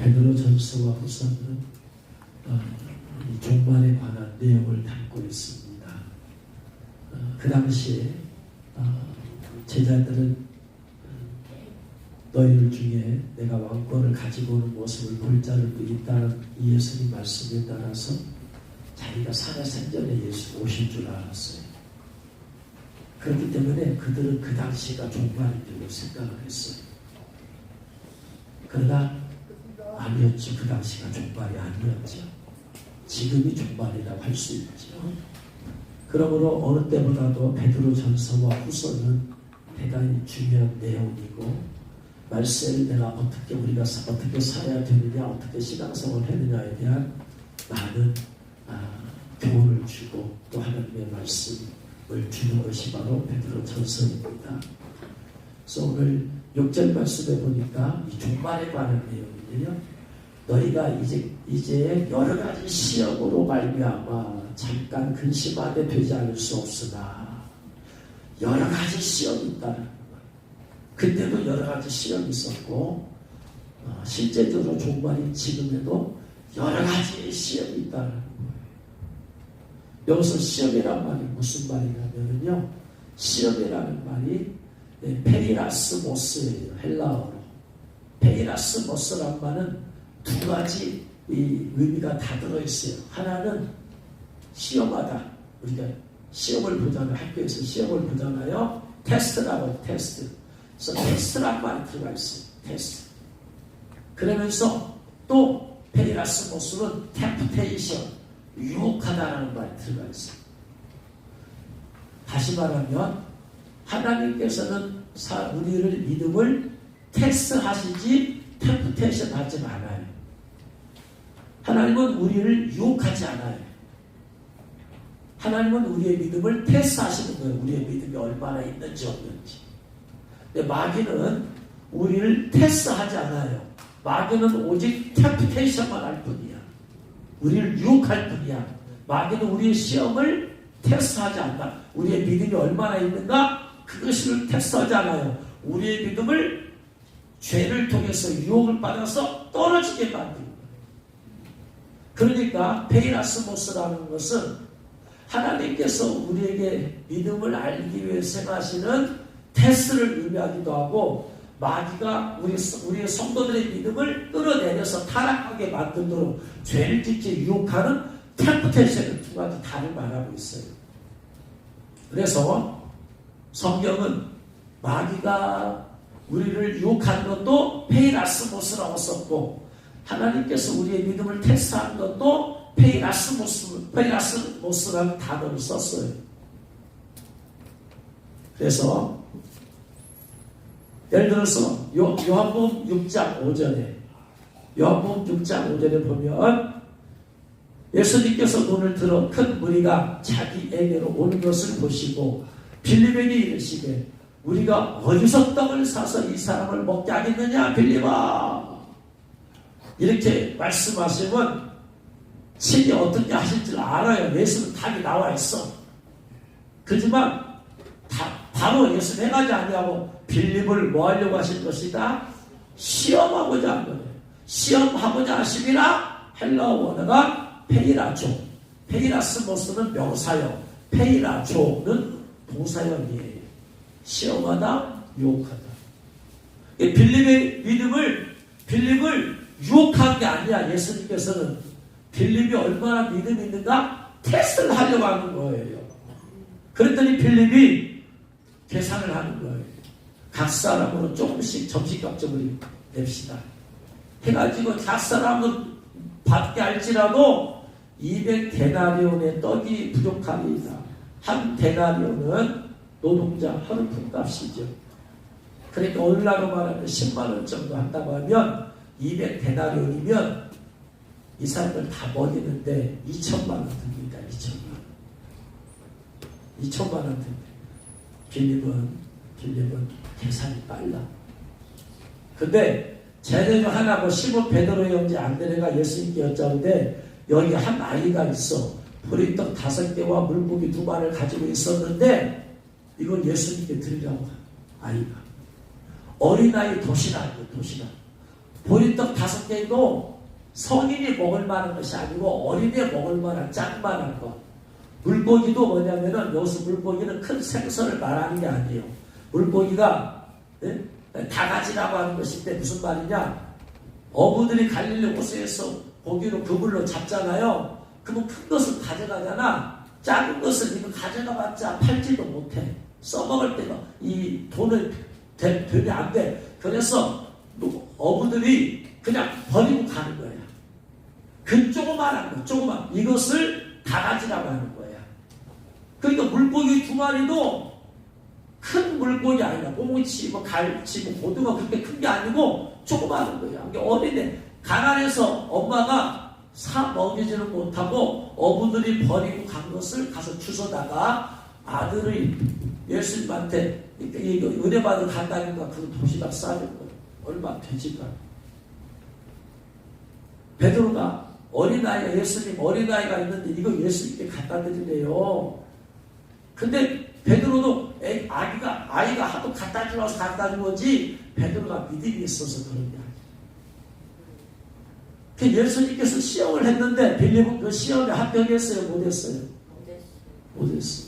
베드로전서와 후서는 이 종말에 관한 내용을 담고 있습니다. 그 당시에 제자들은 너희들 중에 내가 왕권을 가지고 오는 모습을 볼 자들도 있다는 이 예수님 말씀에 따라서 자기가 살아생전에 예수 오실 줄 알았어요. 그렇기 때문에 그들은 그 당시가 종말인 줄로 생각을 했어요. 그러나 아니었죠. 그 당시가 종말이 아니었죠. 지금이 종말이라고 할 수 있죠. 그러므로 어느 때보다도 베드로전서와 후서는 대단히 중요한 내용이고 말세를 내가 우리가 어떻게 살아야 되느냐, 어떻게 신앙생활을 했느냐에 대한 많은 교훈을 주고 또 하나님의 말씀을 주는 것이 바로 베드로전서입니다. 그래서 오늘 6절 말씀에 보니까 이 종말에 관한 내용이에요. 너희가 이제 여러 가지 시험으로 말미암아 잠깐 근심하게 되지 않을 수 없으나 여러 가지 시험이 있다는 거예요. 그때도 여러 가지 시험이 있었고 실제적으로 종말이 지금에도 여러 가지 시험이 있다는 거예요. 여기서 시험이란 말이 무슨 말이냐면요, 시험이라는 말이 페리라스모스예요. 헬라어로 페리라스모스란 말은 두 가지 이 의미가 다 들어있어요. 하나는 시험하다. 우리가 시험을 보잖아요. 학교에서 시험을 보잖아요. 테스트라고, 테스트. 그래서 테스트란 말이 들어가 있어요. 테스트. 그러면서 또 페리라스모스는 템프테이션, 유혹하다라는 말이 들어가 있어요. 다시 말하면 하나님께서는 우리를 믿음을 테스트하시지 템프테이션 하지 않아요. 하나님은 우리를 유혹하지 않아요. 하나님은 우리의 믿음을 테스트하시는 거예요. 우리의 믿음이 얼마나 있는지 없는지. 근데 마귀는 우리를 테스트하지 않아요. 마귀는 오직 템프테이션만 할 뿐이야. 우리를 유혹할 뿐이야. 마귀는 우리의 시험을 테스트하지 않는다. 우리의 믿음이 얼마나 있는가? 그것을 테스트하지 않아요. 우리의 믿음을 죄를 통해서 유혹을 받아서 떨어지게 만드는 거예요. 그러니까 페리라스모스라는 것은 하나님께서 우리에게 믿음을 알기 위해서 행하시는 테스트를 의미하기도 하고, 마귀가 우리의 성도들의 믿음을 끌어내려서 타락하게 만들도록 죄를 짓게 유혹하는 템프테이션을 두 가지 다를 말하고 있어요. 그래서 성경은 마귀가 우리를 유혹하는 것도 페이라스모스라고 썼고, 하나님께서 우리의 믿음을 테스트하는 것도 페이라스모스라는 단어를 썼어요. 그래서 예를 들어서 요한복음 6장 5절에 보면 예수님께서 눈을 들어 큰 무리가 자기에게로 오는 것을 보시고 빌립에게 이르시되 우리가 어디서 떡을 사서 이 사람을 먹게 하겠느냐 빌립아, 이렇게 말씀하시면 친히 어떻게 하실 줄 알아요. 예수는 답이 나와 있어. 그렇지만 바로 예수 행하지 아니하고 빌립을 뭐 하려고 하신 것이다? 시험하고자 한 거예요. 시험하고자 하심이라 헬라어 원어가 페이라조. 페이라스모스는 명사형, 페이라조는 동사형이에요. 시험하다, 유혹하다. 빌립의 빌립을 유혹한 게 아니야. 예수님께서는 빌립이 얼마나 믿음이 있는가 테스트를 하려고 하는 거예요. 그랬더니 빌립이 계산을 하는 거예요. 각 사람으로 조금씩 점심값점을 냅시다. 해가지고 각 사람은 받게 할지라도 200데나리온의 떡이 부족합니다. 한 데나리온은 노동자 하루 품값이죠. 그러니까 오늘날로 말하면 10만원 정도 한다고 하면 200데나리온이면 이 사람들 다 먹이는데 2천만원 듭니다. 2천만원 듭니다. 빌립은 계산이 빨라. 근데 쟤네 중 하나고 시몬 베드로의 형제 안드레가 예수님께 여짜오되 여기 한 아이가 있어. 보리떡 5개와 물고기 2마리를 가지고 있었는데 이건 예수님께 드리라고 아이가. 어린아이 도시락이에요. 도시락. 보리떡 5개도 성인이 먹을 만한 것이 아니고 어린애 먹을 만한 짠만한 것. 물고기도 뭐냐면은 여기서 물고기는 큰 생선을 말하는 게 아니에요. 물고기가 다가지라고 하는 것인데 무슨 말이냐? 어부들이 갈릴리 호수에서 고기로 그물로 잡잖아요. 그러면 큰 것은 가져가잖아. 작은 것은 이거 가져가봤자 팔지도 못해. 써먹을 때가 이 돈을 되게 안 돼. 그래서 어부들이 그냥 버리고 가는 거야. 그 조그만한 거, 조그만 이것을 다가지라고 하는 거야. 그러니까 물고기 2마리도 큰 물고기 아니라 꽁치, 뭐 갈치, 뭐 고등어 그렇게 큰 게 아니고 조그마한 거야. 그러니까 어린애 가난해서 엄마가 사 먹이지는 못하고 어부들이 버리고 간 것을 가서 주워다가 아들의 예수님한테 은혜 받으러 간다니까 그 도시락 싸는 거예요. 얼마 되지가. 베드로가 어린아이가 예수님 어린아이가 있는데 이거 예수님께 갖다 드리래요. 근데 베드로도 아이가 하도 갖다 주어서 갖다 준 거지 베드로가 믿음이 있어서 그런 게 아니에요. 예수님께서 시험을 했는데 빌립은 그 시험에 합격했어요? 못했어요? 못했어요.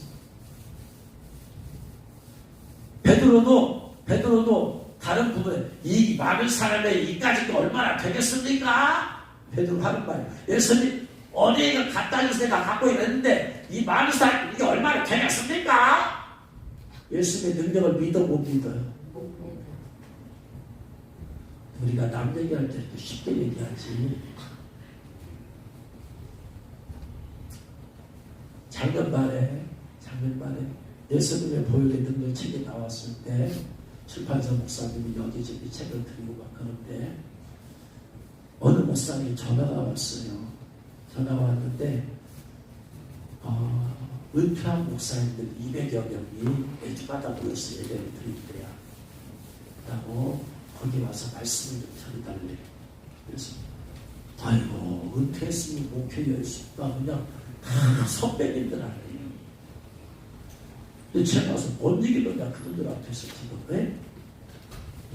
베드로도 다른 부분에 이 많은 사람의 이까지 얼마나 되겠습니까? 베드로 하는 말이에요. 예수님 어린이가 갖다 줘서 내가 갖고 있는데 이 많은 사람 이게 얼마나 되겠습니까? 예수님의 능력을 믿어 못 믿어요? 우리가 남 얘기할 때도 쉽게 얘기하지. 작년 말에 예수님의 보혈의 능력 책이 나왔을 때 출판사 목사님이 여기저기 책을 드리고 막 그런데 어느 목사님이 전화가 왔어요. 전화가 왔는데 은퇴한 목사님들 200여 명이 매주마다 모여서 예배를 드린대요. 라고 거기 와서 말씀을 좀 전해달래. 그래서 아이고 은퇴했으니 목회 열심히가 그냥 다 선배님들 아니에요. 근데 제가 와서 뭔 얘기를 내가 그분들 앞에서 지금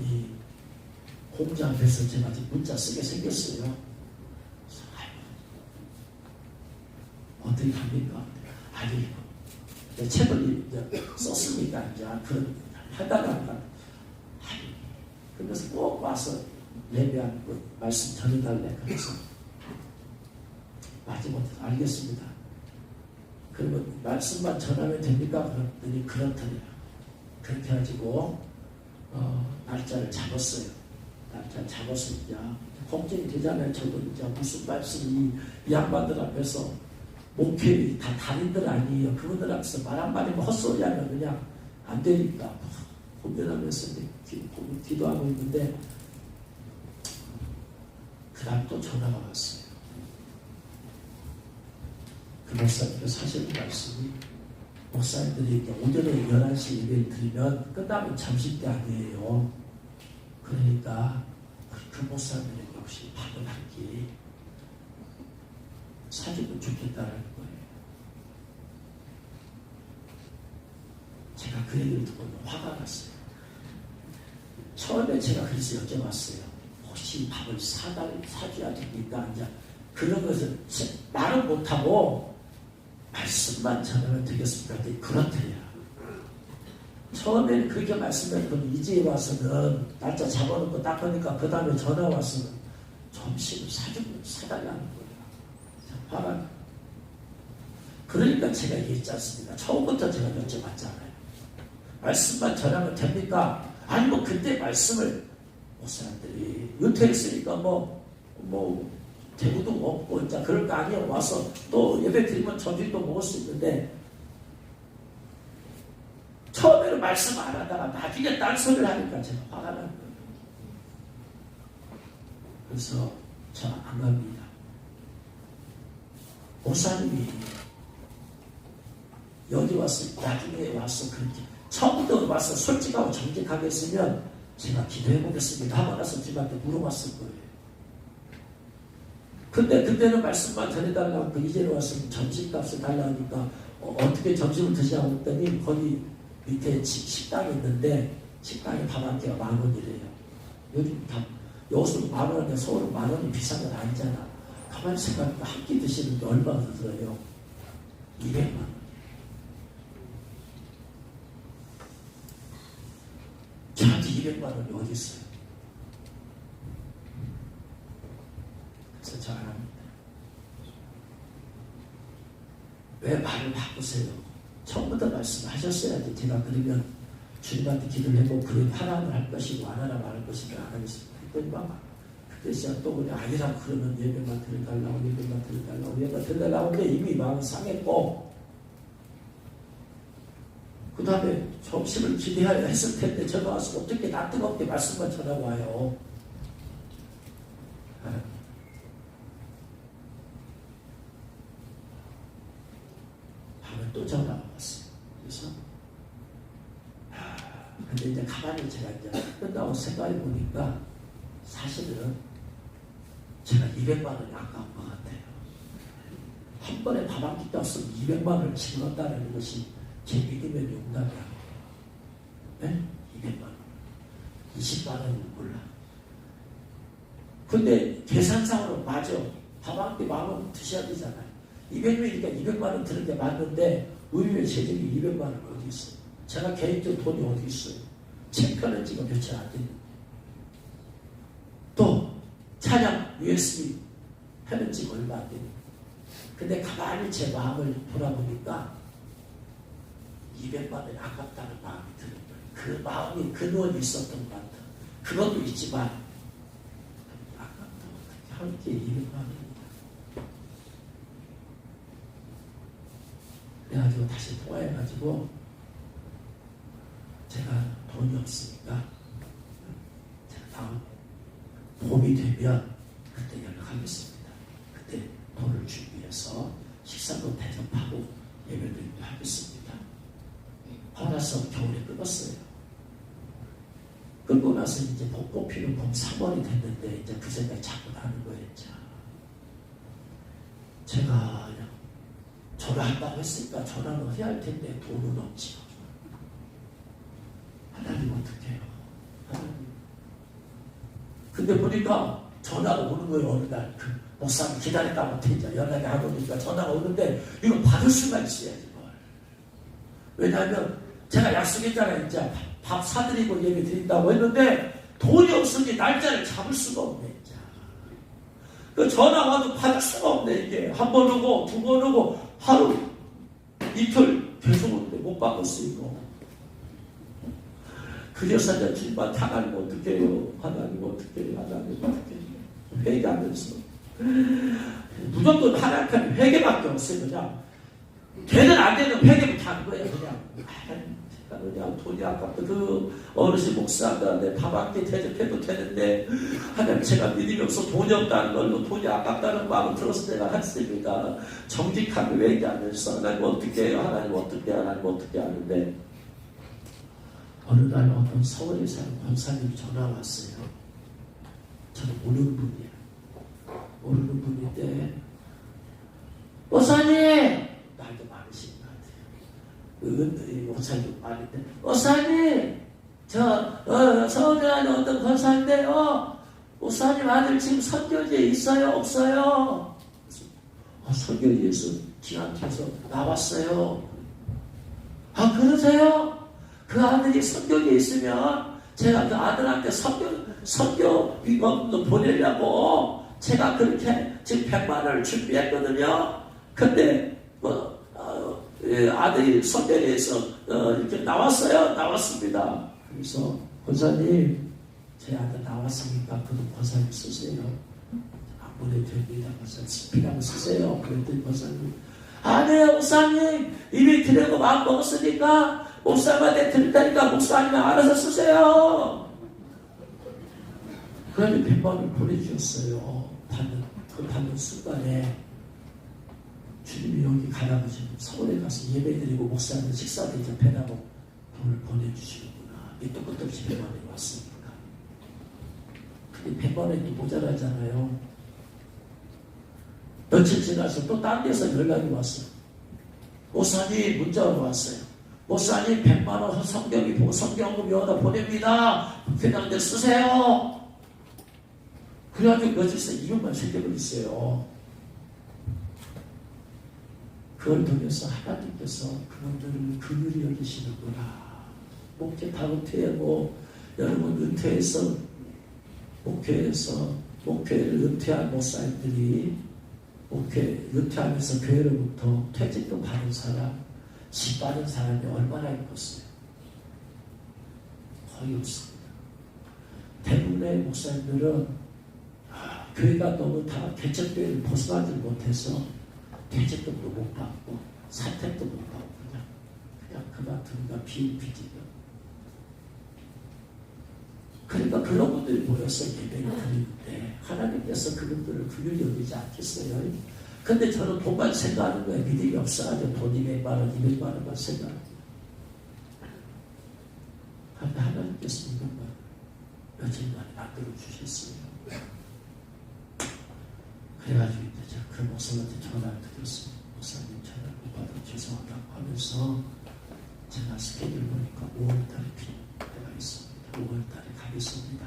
이 공자 앞에서 제가 지금 문자 쓰게 생겼어요. 그래서 어떻게 합니까? 아니 내 책을 이제 썼으니까 이제 그런 하다가 그래서 꼭 와서 예배한 그 말씀 전해달래. 그래서 마지막에 알겠습니다. 그러면 말씀만 전하면 됩니까? 그랬더니 그렇더래요. 그렇게 해가지고 날짜를 잡았어요. 날짜를 잡았을 때 걱정이 되잖아요. 저도 이제 무슨 말씀이 이 양반들 앞에서 목회이 다 달인들 아니에요. 그분들 앞에서 말 한마디면 헛소리 하면 그냥 안 되니까 혼내나면서 기도하고 있는데 그 다음 또 전화가 왔어요. 그 목사님께서 하시는 말씀이 목사님들이 오전에 11시 예배를 드리면 끝나면 점심때 아니에요. 그러니까 그 목사님들이 혹시 밥을 한 끼 사주면 좋겠다는 거예요. 제가 그 얘기를 듣고 화가 났어요. 처음에 제가 그래서 여쭤봤어요. 혹시 밥을 사줘야 됩니까? 이제 그런 것을 말은 못하고 말씀만 전하면 되겠습니까? 그렇대요. 처음에는 그렇게 말씀했더니 이제 와서는 날짜 잡아놓고 딱 하니까 그 다음에 전화 와서는 점심을 사달라는 거예요. 화가. 그러니까 제가 얘기했지 않습니까? 처음부터 제가 여쭤봤잖아요. 말씀만 전하면 됩니까? 아니 뭐 그때 말씀을 목사님들이 은퇴했으니까 뭐 대구도 먹고 이제 그럴 거 아니에요. 와서 또 예배 드리면 저녁도 먹을 수 있는데 처음에는 말씀 안 하다가 나중에 딴소리를 하니까 제가 화가 난 거예요. 그래서 저 안 갑니다. 목사님이 여기 와서 나중에 와서 그렇게 처음부터 와서 솔직하고 정직하게 했으면 제가 기도해 보겠습니다 하고 나서 집한테 물어봤을 거예요. 근데 그때는 말씀만 전해달라고 하니까 이제는 왔으면 점심값을 달라니까 어떻게 점심을 드시냐고 했더니 거기 밑에 식당이 있는데 식당에 밥 한 끼가 10,000원이래요. 여기서 10,000원인데 서울은 10,000원이 비싼 건 아니잖아. 가만히 생각하면 한 끼 드시는데 얼마나 들어요? 200만 원. 저한테 200만 원이 어디 있어요? 그래서 저 안 합니다. 왜 말을 바꾸세요? 처음부터 말씀하셨어야지. 제가 그러면 주님한테 기도를 해보고 그래 하라면 할 것이고 안 하라면 안 할 것이고 안 하겠습니다. 했더니만 그때 제가 또 그냥 아니라고 그러면 예배만 드려달라고 예배만 드려달라고 근데 이미 마음이 상했고 그 다음에 점심을 기대하려 했을 텐데 전화 와서 어떻게 나 뜨겁게 말씀만 전하고 와요. 밤에 또 전화가 왔어요. 그래서 근데 이제 가만히 제가 이제 끝나고 생각해 보니까 사실은 제가 200만 원이 아까운 것 같아요. 한 번에 밥 한 끼 땄으면 200만 원을 집어넣었다는 것이 제 믿음의 용납이라고. 네? 200만 원. 20만 원은 몰라. 근데 계산상으로 맞아. 밥 한 끼 10,000원 드셔야 되잖아요. 200명이니까 200만 원 드는 게 맞는데 의료의 재정이 200만 원 어디 있어요? 제가 개인적으로 돈이 어디 있어요? 책 펴는 지가 며칠 안 됐는데. 또 찬양 USB 펴는 지가 얼마 안 됐는데. 근데 가만히 제 마음을 돌아보니까 200만 원이 아깝다는 마음이 드는 거예요. 그 마음이 근원이 있었던 것 같아요. 그것도 있지만 아깝다. 어떻게 함께 200만 원입니다. 그래가지고 다시 통화해가지고 제가 돈이 없으니까 제가 다음 봄이 되면 그때 연락하겠습니다. 그때 돈을 준비해서 식사도 대접하고 예배드리도 하겠습니다. 받아서 겨울에 끊었어요. 끊고 나서 이제 복 뽑히는 봄 3월이 됐는데 이제 그 생각이 자꾸 나는 거였죠. 제가 그냥 전화한다고 했으니까 전화는 해야 할 텐데 돈은 없지요. 하나님 어떻게 해요? 하나님. 근데 보니까 전화가 오는 거예요. 어느 날 그 목사님 기다렸다 못해 이제 연락이 안 오니까 전화가 오는데 이거 받을 수가 있어야지 뭘. 왜냐하면 제가 약속했잖아요. 이제 밥 사드리고 예배 드린다고 했는데 돈이 없으니 날짜를 잡을 수가 없네. 이제. 그 전화 와도 받을 수가 없네. 이게 한 번 오고 두 번 오고 하루 이틀 계속 오는데 못 받았어요. 이거. 그래서 이제 주님한테 하나님 어떻게 해요? 하나님 어떻게 해요? 하나님 어떻게 해요? 회개하면서 무조건 하나님 회개밖에 없어요. 그냥 되는 안 되는 회개부터 하는 거예요. 그냥 돈이 아깝다. 그 어르신 목사가 내 밥 한 끼 대접해도 되는데 하나님 제가 믿음이 없어 돈이 없다는 걸로 돈이 아깝다는 마음을 들어서 내가 했습니다. 정직하게 회개하면서 하나님 어떻게 해요? 하나님 어떻게 해요? 하나님 어떻게 하는데 어느 날 어떤 서울에 사는 권사님이 전화 왔어요. 저는 모르는 분이에요. 모르는 분인데 권사님! 나이도 많으신 것 같아요. 권사님 말인데 권사님! 저 서울에 사는 어떤 권사인데요. 권사님 아들 지금 선교지에 있어요? 없어요? 선교지에서 기한해서 나왔어요. 아 그러세요? 그 아들이 선교지에 있으면 제가 그 아들한테 선교 위금도 보내려고 제가 그렇게 지금 100만 원을 준비했거든요. 근데 아들이 선교지에서 이렇게 나왔어요. 나왔습니다. 그래서 권사님 제 아들 나왔으니까 그럼 권사님 쓰세요. 안 보내도 됩니다. 권사님 스피라고 쓰세요. 그랬더니 권사님 아니에요 목사님 이미 드리고 마음 먹었으니까 목사님한테 드린다니까 목사님이 알아서 쓰세요. 그러니 100만 원을 보내주셨어요. 받는 순간에 주님이 여기 가라고 지금 서울에 가서 예배드리고 목사님 식사 대접해라고 돈을 보내주시는구나. 밑도 끝도 없이 100만 원이 왔으니까. 근데 100만 원이 또 모자라잖아요. 며칠 지나서 또 딴 데서 연락이 왔어요. 목사님 문자가 왔어요. 목사님 100만 원 성경이 보고 성경금 여기다 보냅니다. 그냥 쓰세요. 그래가지고 며칠서 이혼만 생겨버렸어요. 그걸 통해서 하나님께서 그분들을 긍휼히 여기시는구나. 목회 다 은퇴하고 여러분 은퇴해서 목회를 은퇴한 목사님들이 목회 은퇴하면서 교회로부터 퇴직금 받은 사람, 집 받은 사람이 얼마나 있겠어요? 거의 없습니다. 대부분의 목사님들은 교회가 너무 다 개척교회를 벗어나지 못해서 퇴직금도 못 받고 사택도 못 받고 그냥 그만두니까 비일비재요. 그러니까 그런 분들이 모여서 예배를 드리는데 하나님께서 그분들을 긍휼히 여기지 않겠어요. 근데 저는 돈만 생각하는 거예요. 믿음이 없어가지고 돈 200만 원, 200만 원만 생각합니다. 그런데 하나님께서 이것만 며칠 만에 만들어 주셨어요. 그래가지고 이제 그 목사님한테 전화를 드렸습니다. 목사님 전화 못 받아 죄송하다고 하면서 제가 스케줄 보니까 5월달에 필요가 있습니다. 5월달에 가겠습니다.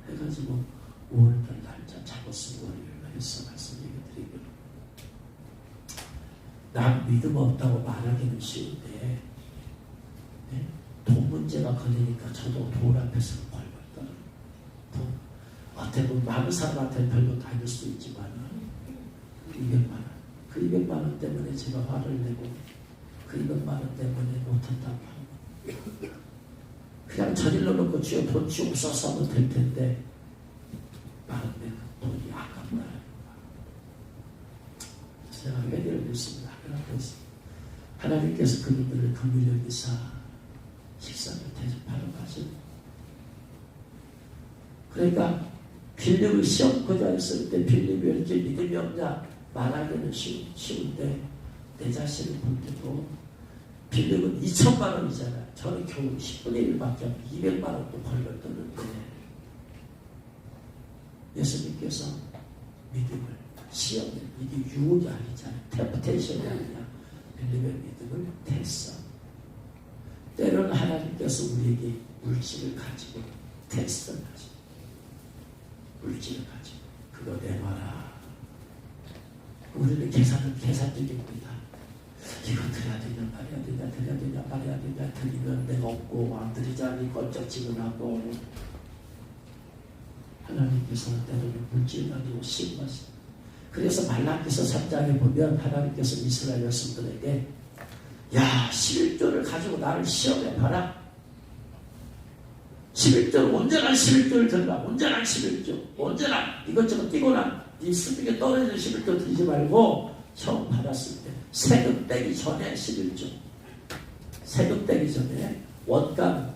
해가지고 5월달 날짜 잡았으면 월요일날 했어. 말씀 얘기 드리고 난 믿음 없다고 말하기는 쉬운데 네? 돈 문제가 걸리니까 저도 돈 앞에서 벌벌 떨어요. 어떻게 보면 많은 사람한테는 별로 다닐 수 있지만 200만 원. 그 200만 원 때문에 제가 화를 내고 그 200만 원 때문에 못한다고 하고 그냥 저질러 놓고 주여 돈 주옵소서 하면 될 텐데 마음에 돈이 아깝다. 제가 회개를 했습니다. 하나님께서 그분들을 긍휼히 여기사 식사를 대접하러 가시고 그러니까 빌립을 시험코자 했을 때 빌립이 이렇게 믿음이 없냐 말하기는 쉬운데 내 자신을 볼 때도 빌립은 2천만 원이잖아요. 저는 겨우 10분의 1밖에 안 200만 원도 벌벌 떠는데 예수님께서 믿음을 시험을 이게 유혹이 아니잖아요. 템프테이션이 아니냐. 빌립의 믿음을 테스트. 때로는 하나님께서 우리에게 물질을 가지고 테스트를 가지고 물질을 가지고 그거 내놔라. 우리는 계산적입니다. 이거 드려야 되냐 말해야 되냐 드리면 내가 없고 안 드리자니 껄쩍지근하고 하나님께서는 때로는 물질 가지고 시험하십니다. 그래서 말라기서 3장에 보면 하나님께서 이스라엘 여성들에게 야 11조를 가지고 나를 시험해봐라. 11조 온전한 11조를 들라. 온전한 11조 온전한 이것저것 뛰거나 네 수중에 떨어지는 11조 들지 말고 처음 받았을 때 세금 떼기 전에 11조 세금 떼기 전에 원가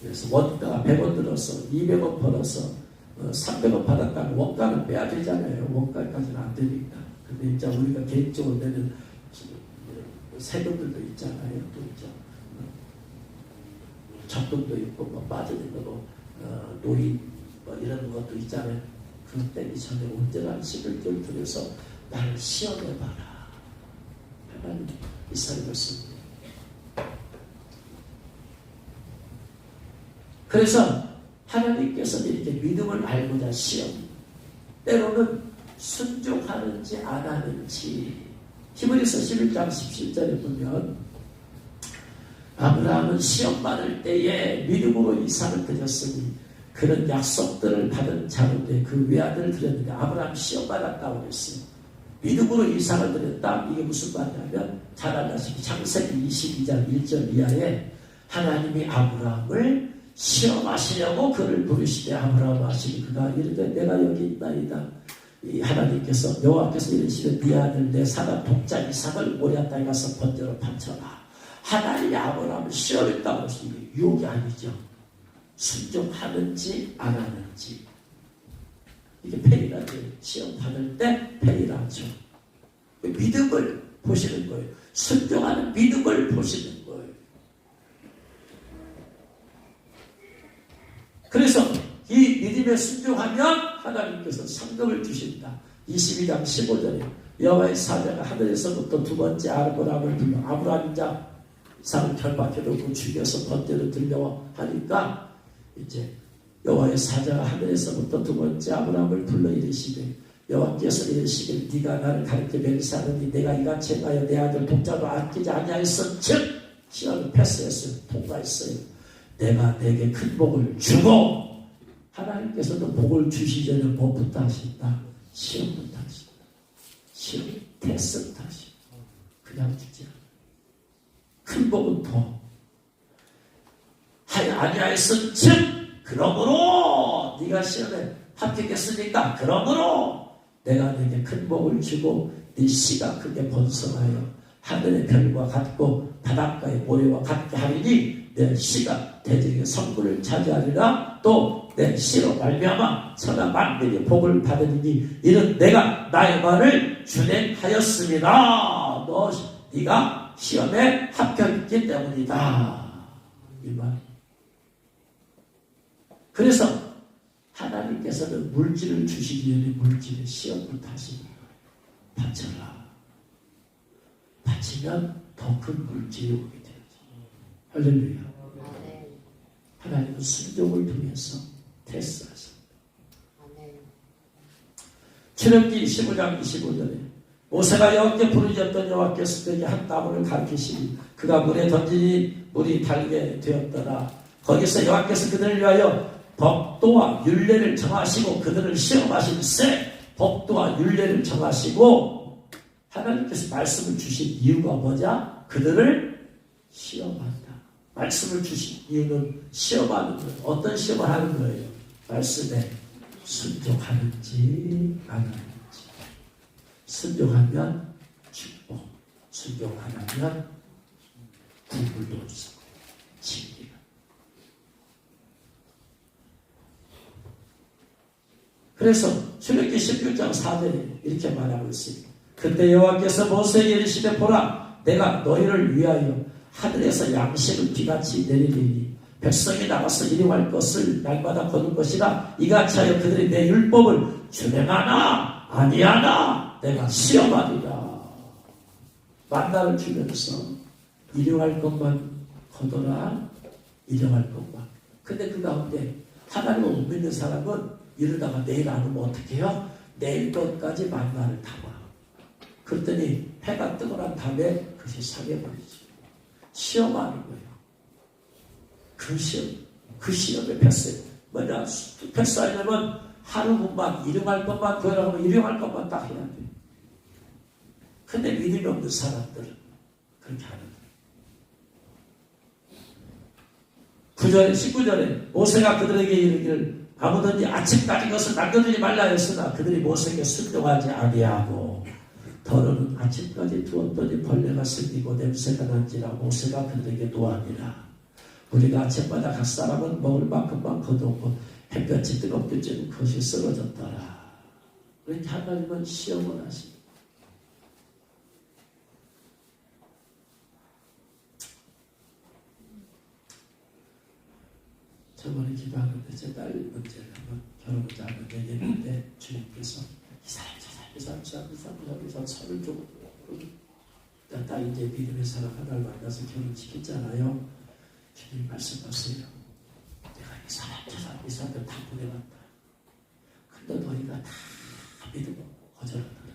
그래서 원가 100원 들어서 200원 벌어서 300원 받았다면 원가는 빼야 되잖아요. 원가까지는 안 되니까. 근데 이제 우리가 개인적으로 내는 세금들도 있잖아요. 또 있죠. 적금도 있고 뭐 빠지는 거고 노인 뭐 이런 것도 있잖아요. 그 때기 전에 온전한 11조를 들여서 나를 시험해봐라. 하나님 이스라엘 말씀입니다. 그래서 하나님께서는 이렇게 믿음을 알고자 시험 때로는 순종하는지 안 하는지 히브리서 11장 17절에 보면 아브라함은 시험 받을 때에 믿음으로 이삭을 드렸으니 그런 약속들을 받은 자로되 그 외아들을 드렸는데 아브라함 시험 받았다고 그랬어요. 믿음으로 이삭을 드렸다. 이게 무슨 말이냐면 잘 알다시피 창세기 22장 1절 이하에 하나님이 아브라함을 시험하시려고 그를 부르시되 아브라함 하시니 그가 이르되 내가 여기 있나이다. 이 하나님께서 여호와께서 이르시되 네 아들 내 사랑 독자 이삭을 모리아 땅에 가서 번제로 바쳐라. 하나님이 아브라함을 시험했다고 해서 이게 유혹이 아니죠. 순종하는지 안 하는지 이게 페이라죠. 시험 받을 때 페이라죠. 믿음을 보시는 거예요. 순종하는 믿음을 보시는 거예요. 그래서 이 믿음에 순종하면 하나님께서 상급을 주신다. 22장 15절에 여호와의 사자가 하늘에서부터 두 번째 아브라함을 불러 아브라함이자 이삭을 결박해놓고 죽여서 번제를 들려 하니까 이제 여호와의 사자가 하늘에서부터 두 번째 아브라함을 불러 이르시되 여호와께서 이르시길 네가 나를 가르쳐 맹세하느니 내가 이같이 행하여 내 아들 독자도 아끼지 아니하였어. 즉 시험을 패스했어요. 통과했어요. 내가 내게 큰 복을 주고, 하나님께서도 복을 주시기 전에 뭐부터 하신다? 시험부터 하신다. 시험, 테스트부터 하신다. 그냥 주지 않아. 큰 복은 더 하여 아니하였어. 즉 그러므로 네가 시험에 합격했으니까 그러므로 내가 네게 큰 복을 주고 네 씨가 크게 번성하여 하늘의 별과 같고 바닷가의 모래와 같게 하리니 내 씨가 대적의 성부를 차지하리라. 또 내 씨로 말미암아 천하 만민이 복을 받으리니 이는 내가 나의 말을 준행하였습니다. 네가 시험에 합격했기 때문이다. 이 말. 그래서 하나님께서는 물질을 주시기 전에 물질의 시험부터 하시는 거예요. 바쳐라. 바치면 더 큰 물질이 오게 되죠. 할렐루야. 하나님은 순종을 통해서 테스트하십니다. 출애굽기 15장 25절에 모세가 여호와께 부르짖었던 여호와께서 그에게 한 나무를 가르치시니 그가 물에 던지니 물이 달게 되었더라. 거기서 여호와께서 그들을 위하여 법도와 율례를 정하시고 그들을 시험하실세. 법도와 율례를 정하시고 하나님께서 말씀을 주신 이유가 뭐냐? 그들을 시험한다. 말씀을 주신 이유는 시험하는 거예요. 어떤 시험을 하는 거예요? 말씀에 순종하는지 안 하는지. 순종하면 축복, 순종하면 구불도 없고 진리가. 그래서 출애굽기 16장 4절에 이렇게 말하고 있습니다. 그때 여호와께서 모세에게 이르시되 보라 내가 너희를 위하여 하늘에서 양식을 비같이 내리리니 백성이 나가서 일용할 것을 날마다 거둘 것이라. 이같이 하여 그들이 내 율법을 준행하나 아니하나 내가 시험하리라. 만나를 주면서 일용할 것만 거둬라. 일용할 것만. 근데 그 가운데 하나님을 못 믿는 사람은 이러다가 내일 안 오면 어떻게 해요? 내일 것까지 만나를 담아. 그랬더니 해가 뜨고 난 다음에 그것이 상해버리지. 시험하는 거예요. 그 시험에 패스. 뭐냐? 패스하려면 하루만 일용할 것만 구하라고 하면 일용할 것만 딱 해야 돼. 근데 믿음이 없는 사람들은 그렇게 하는 거예요. 19절에 모세가 그들에게 이르기를 아무든지 아침까지 것을 남겨두지 말라 했으나 그들이 모세에게 순종하지 아니하고 더러는 아침까지 두었더니 벌레가 생기고 냄새가 난지라. 모세가 그들에게 노하니라. 우리가 아침마다 각 사람은 먹을 만큼만 거두고 햇볕이 뜨겁게 쬐고 그것이 썩어졌더라. 그러니까 하나님은 시험을 하십니다. 저번에 기도하는데 제 딸 문제를 한번 결혼을 잘못 얘기했는데 주님께서 이 사람 서를 좀 딱 이제 믿음의 사람 하나를 만나서 결혼시켰잖아요. 주님 말씀하세요. 내가 이 사람들 다 보내봤다. 근데 너희가 다 믿음을 거절하더라.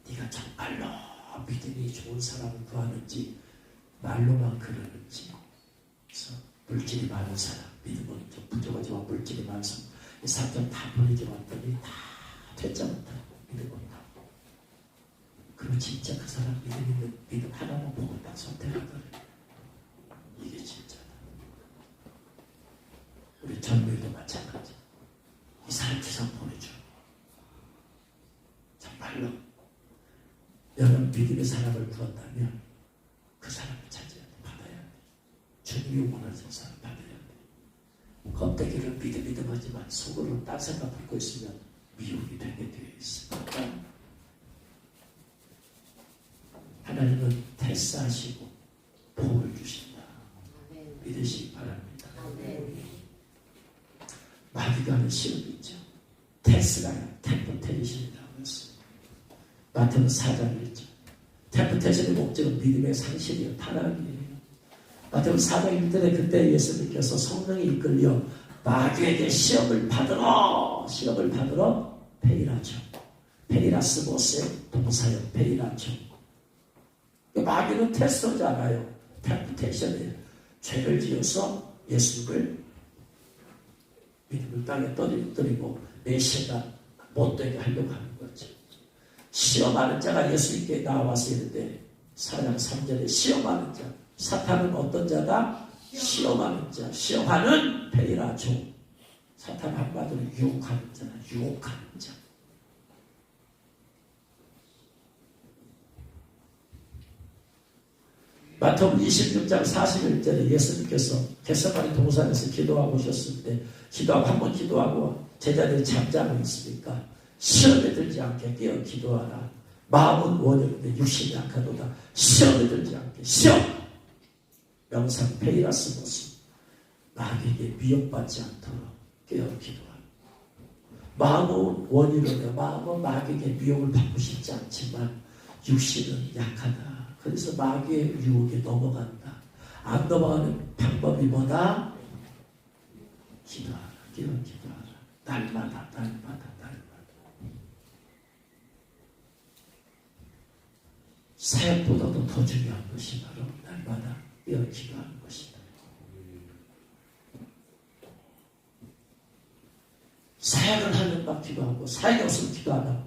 네가 정말로 믿음이 좋은 사람을 구하는지 말로만 그러는지. 그래서 물질이 많은 사람, 믿음은 좀 부족하지만 물질이 많은 사람, 이 사람들 다 보내지 왔더니 다 되지 못하고 믿음 못하고. 그리고 진짜 그 사람 믿음 하나만 보고 딱 선택하더래. 이게 진짜다. 우리 전도도 마찬가지. 이 사람 주상 보내줘. 정말로 여러분 믿음의 사람을 구한다면 그 사람을 찾아야 돼. 받아야 돼. 주님이 원하는 사람 받아야 돼. 껍데기를 믿음하지만 속으로 딴 생각 갖고 있으면 미혹이 되게 되어 있습니다. 하나님은 테스트하시고 복을 주신다. 믿으시기 바랍니다. 마귀가 하는 시험이 있죠. 테스트가 템포테이션이라고 했어요. 마태는 4장을 했죠. 템포테이션의 목적은 믿음의 상실이요, 타락이에요. 마태복음 4장 1절에 그때 예수님께서 성령이 이끌려 마귀에게 시험을 받으러 페이라죠. 페이라스모스의 동사요. 페이라죠. 마귀는 테스트잖아요. 템프테이션이에요. 죄를 지어서 예수님을 믿음을 땅에 떨어뜨리고 메시아가 못되게 하려고 하는 거죠. 시험하는 자가 예수님께 나와서 이르되 4장 3절에 시험하는 자. 사탄은 어떤 자다? 시험하는 자. 시험하는 페이라죠. 사탄 한마디로 유혹하는 자다. 유혹하는 자. 마태복음 26장 41절에 예수님께서 겟세마네 동산에서 기도하고 오셨을 때 기도하고 한 번 기도하고 제자들이 잠자고 있으니까 시험에 들지 않게 깨어 기도하라. 마음은 원형인데 육신이 약하도다. 시험에 들지 않게 시험 명상 페이라스모스 마귀에게 미혹받지 않도록 깨어 기도하라. 마음은 원이로되 마음은 마귀에게 미혹을 받고 싶지 않지만 육신은 약하다. 그래서 마귀의 유혹에 넘어간다. 안 넘어가는 방법이 뭐다? 기도하라. 기도하라. 날마다. 사역보다도 더 중요한 것이 바로 날마다 기도하는 것이다. 사역을 하면 막 기도하고 사역이 없으면 기도 안 하고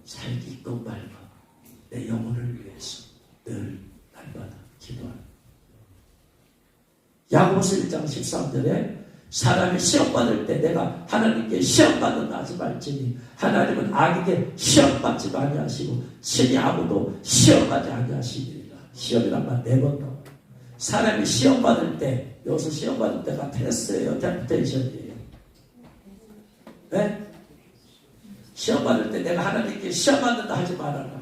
사역이 있건 말건 내 영혼을 위해서 늘 날마다 기도하는. 야고보서 1장 13절에 사람이 시험받을 때 내가 하나님께 시험받는다 하지 말지니 하나님은 악에게 시험받지 아니하시고 친히 아무도 시험하지 아니하시니라. 시험이란 말 4번 나와요. 사람이 시험받을 때 여기서 시험받을 때가 테스트예요. 템프테이션이에요. 네? 시험받을 때 내가 하나님께 시험받는다 하지 말아라.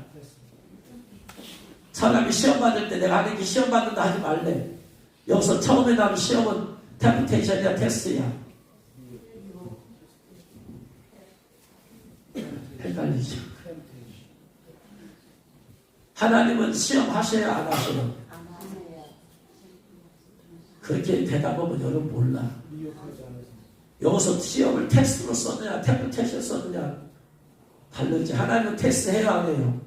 사람이 시험받을 때 내가 하나님께 시험받는다 하지 말래. 여기서 처음에 나온 시험은 템프테이션이야 테스트야. 헷갈리죠. 하나님은 시험하셔야 안 하셔요? 그렇게 대답하면 여러분 몰라. 여기서 시험을 테스트로 썼느냐 템프테이션 썼느냐 다르지. 하나님은 테스트 해야 안 해요?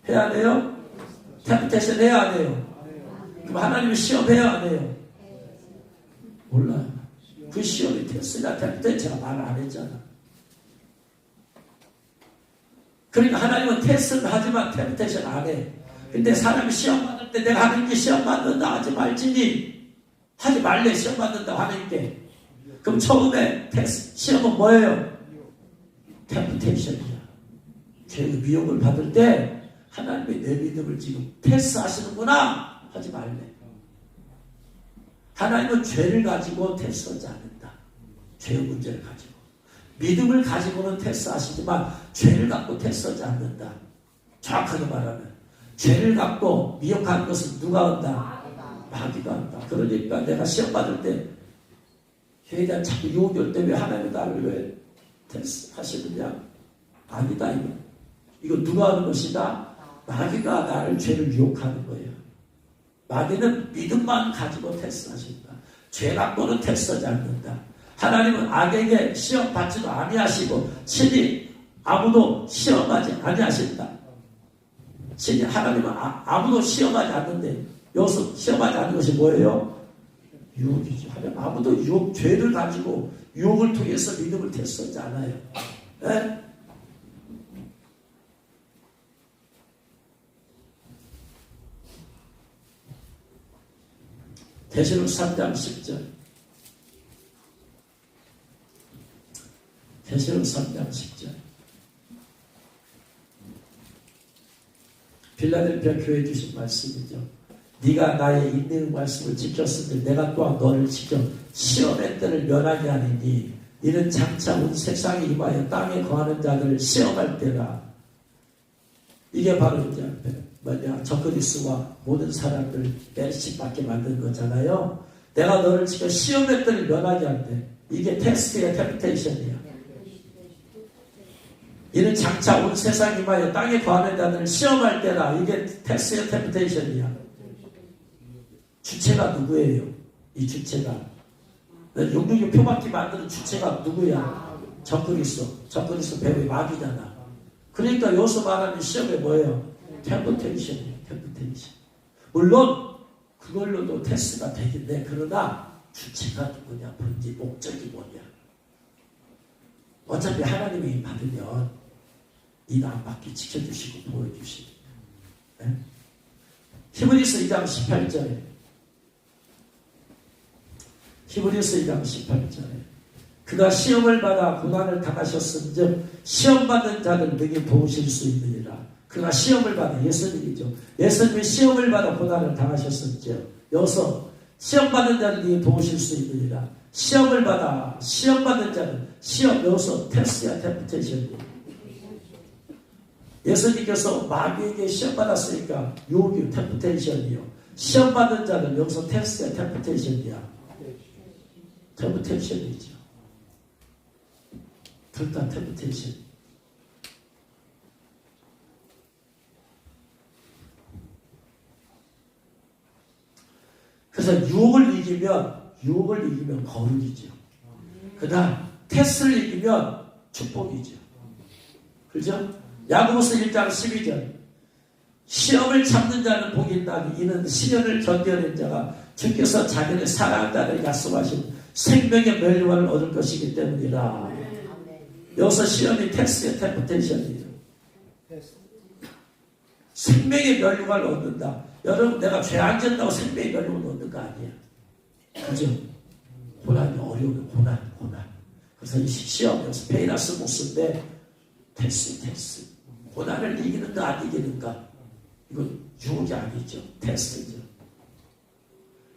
해야 안 해요? 템프테이션 해야 안 해요? 그럼 하나님은 시험해야 안 해요? 몰라요. 그 시험이 테스트냐 템프테이션가 말 안 했잖아. 그러니까 하나님은 테스트를 하지만 템프테이션 안 해. 근데 사람이 시험 받을 때 내가 하나님께 시험 받는다 하지 말지니 하지 말래. 시험 받는다 하나님께. 그럼 처음에 테스트 시험은 뭐예요? 템프테이션이야. 죄의 미혹을 받을 때 하나님의 내 믿음을 지금 테스트 하시는구나 하지 말래. 하나님은 죄를 가지고 테스트하지 않는다. 죄의 문제를 가지고. 믿음을 가지고는 테스트하시지만 죄를 갖고 테스트하지 않는다. 정확하게 말하면 죄를 갖고 미혹하는 것은 누가 한다? 마귀가 한다. 그러니까 내가 시험 받을 때 죄에 대한 자꾸 유혹이 올 때 왜 하나님이 나를 왜 테스트하시느냐? 아니다. 이거 누가 하는 것이다? 마귀가 나를 죄를 유혹하는 거예요. 마귀는 믿음만 가지고 테스트하신다. 죄 갖고는 테스트하지 않는다. 하나님은 악에게 시험 받지도 아니하시고 친히 아무도 시험하지 아니하신다. 친히 하나님은 아무도 시험하지 않는데 여기서 시험하지 않는 것이 뭐예요? 유혹이죠. 하나님 아무도 유혹, 죄를 가지고 유혹을 통해서 믿음을 테스트하지 않아요. 네? 계시록 3장 10절. 계시록 3장 10절. 필라델피아 교회에 주신 말씀이죠. 네가 나의 인내의 말씀을 지켰으니 내가 또한 너를 지켜 시험의 때를 면하게 하리니 이는 장차 온 세상에 임하여 땅에 거하는 자들을 시험할 때라. 이게 바로 이제 적그리스와 모든 사람들 멸시받게 만든 거잖아요. 내가 너를 지켜 시험의 때를 면하게 한대. 이게 테스트야, 템프테이션이야. 이는 장차 온 세상 임하여 땅에 거하는 자들을 시험할 때라. 이게 테스트야, 템프테이션이야. 주체가 누구예요? 이 주체가. 666 표막기 만드는 주체가 누구야? 적그리스도 배우의 마귀잖아. 그러니까 여기서 말하는 시험이 뭐예요? 템프테이션이에요. 템프테이션. 물론 그걸로도 테스트가 되긴 해. 그러나 주체가 누구냐, 본질, 목적이 뭐냐. 어차피 하나님이 받으면 일 안 받게 지켜주시고 보여주시고. 네? 히브리서 2장 18절에 그가 시험을 받아 고난을 당하셨은즉 시험받는 자들 능히 도우실 수 있느니라. 그가 시험을 받아, 예수님이죠. 예수님이 시험을 받아 고난을 당하셨은즉, 여기서 시험받는 자들 능히 도우실 수 있느니라. 시험을 받아, 시험받는 자는, 시험, 여기서 테스트야, 템프테이션이에요. 예수님께서 마귀에게 시험받았으니까 유혹이 템프테이션이요. 시험받는 자는 여기서 테스트야, 템프테이션이야. 템프테이션이죠. 둘 다 템프테이션. 그래서 유혹을 이기면 거룩이죠. 그다음 테스트를 이기면 축복이죠. 그죠? 야고보서 1장 12절. 시험을 참는 자는 복이 있나니 이는 시련을 견뎌낸 자가 주께서 자기를 사랑하는 자를 약속하신 생명의 멸류관을 얻을 것이기 때문이라. 여기서 시험이 테스트의 템프테이션이에요. 생명의 멸류관을 얻는다. 여러분, 내가 죄 안 짓는다고 생명의 멸류관을 얻는 거 아니야. 그죠? 고난이 어려우면 고난. 그래서 이 시험에서 페이라스 모스인데 테스트. 고난을 이기는가 안 이기는가. 이건 유혹이 아니죠. 테스트죠.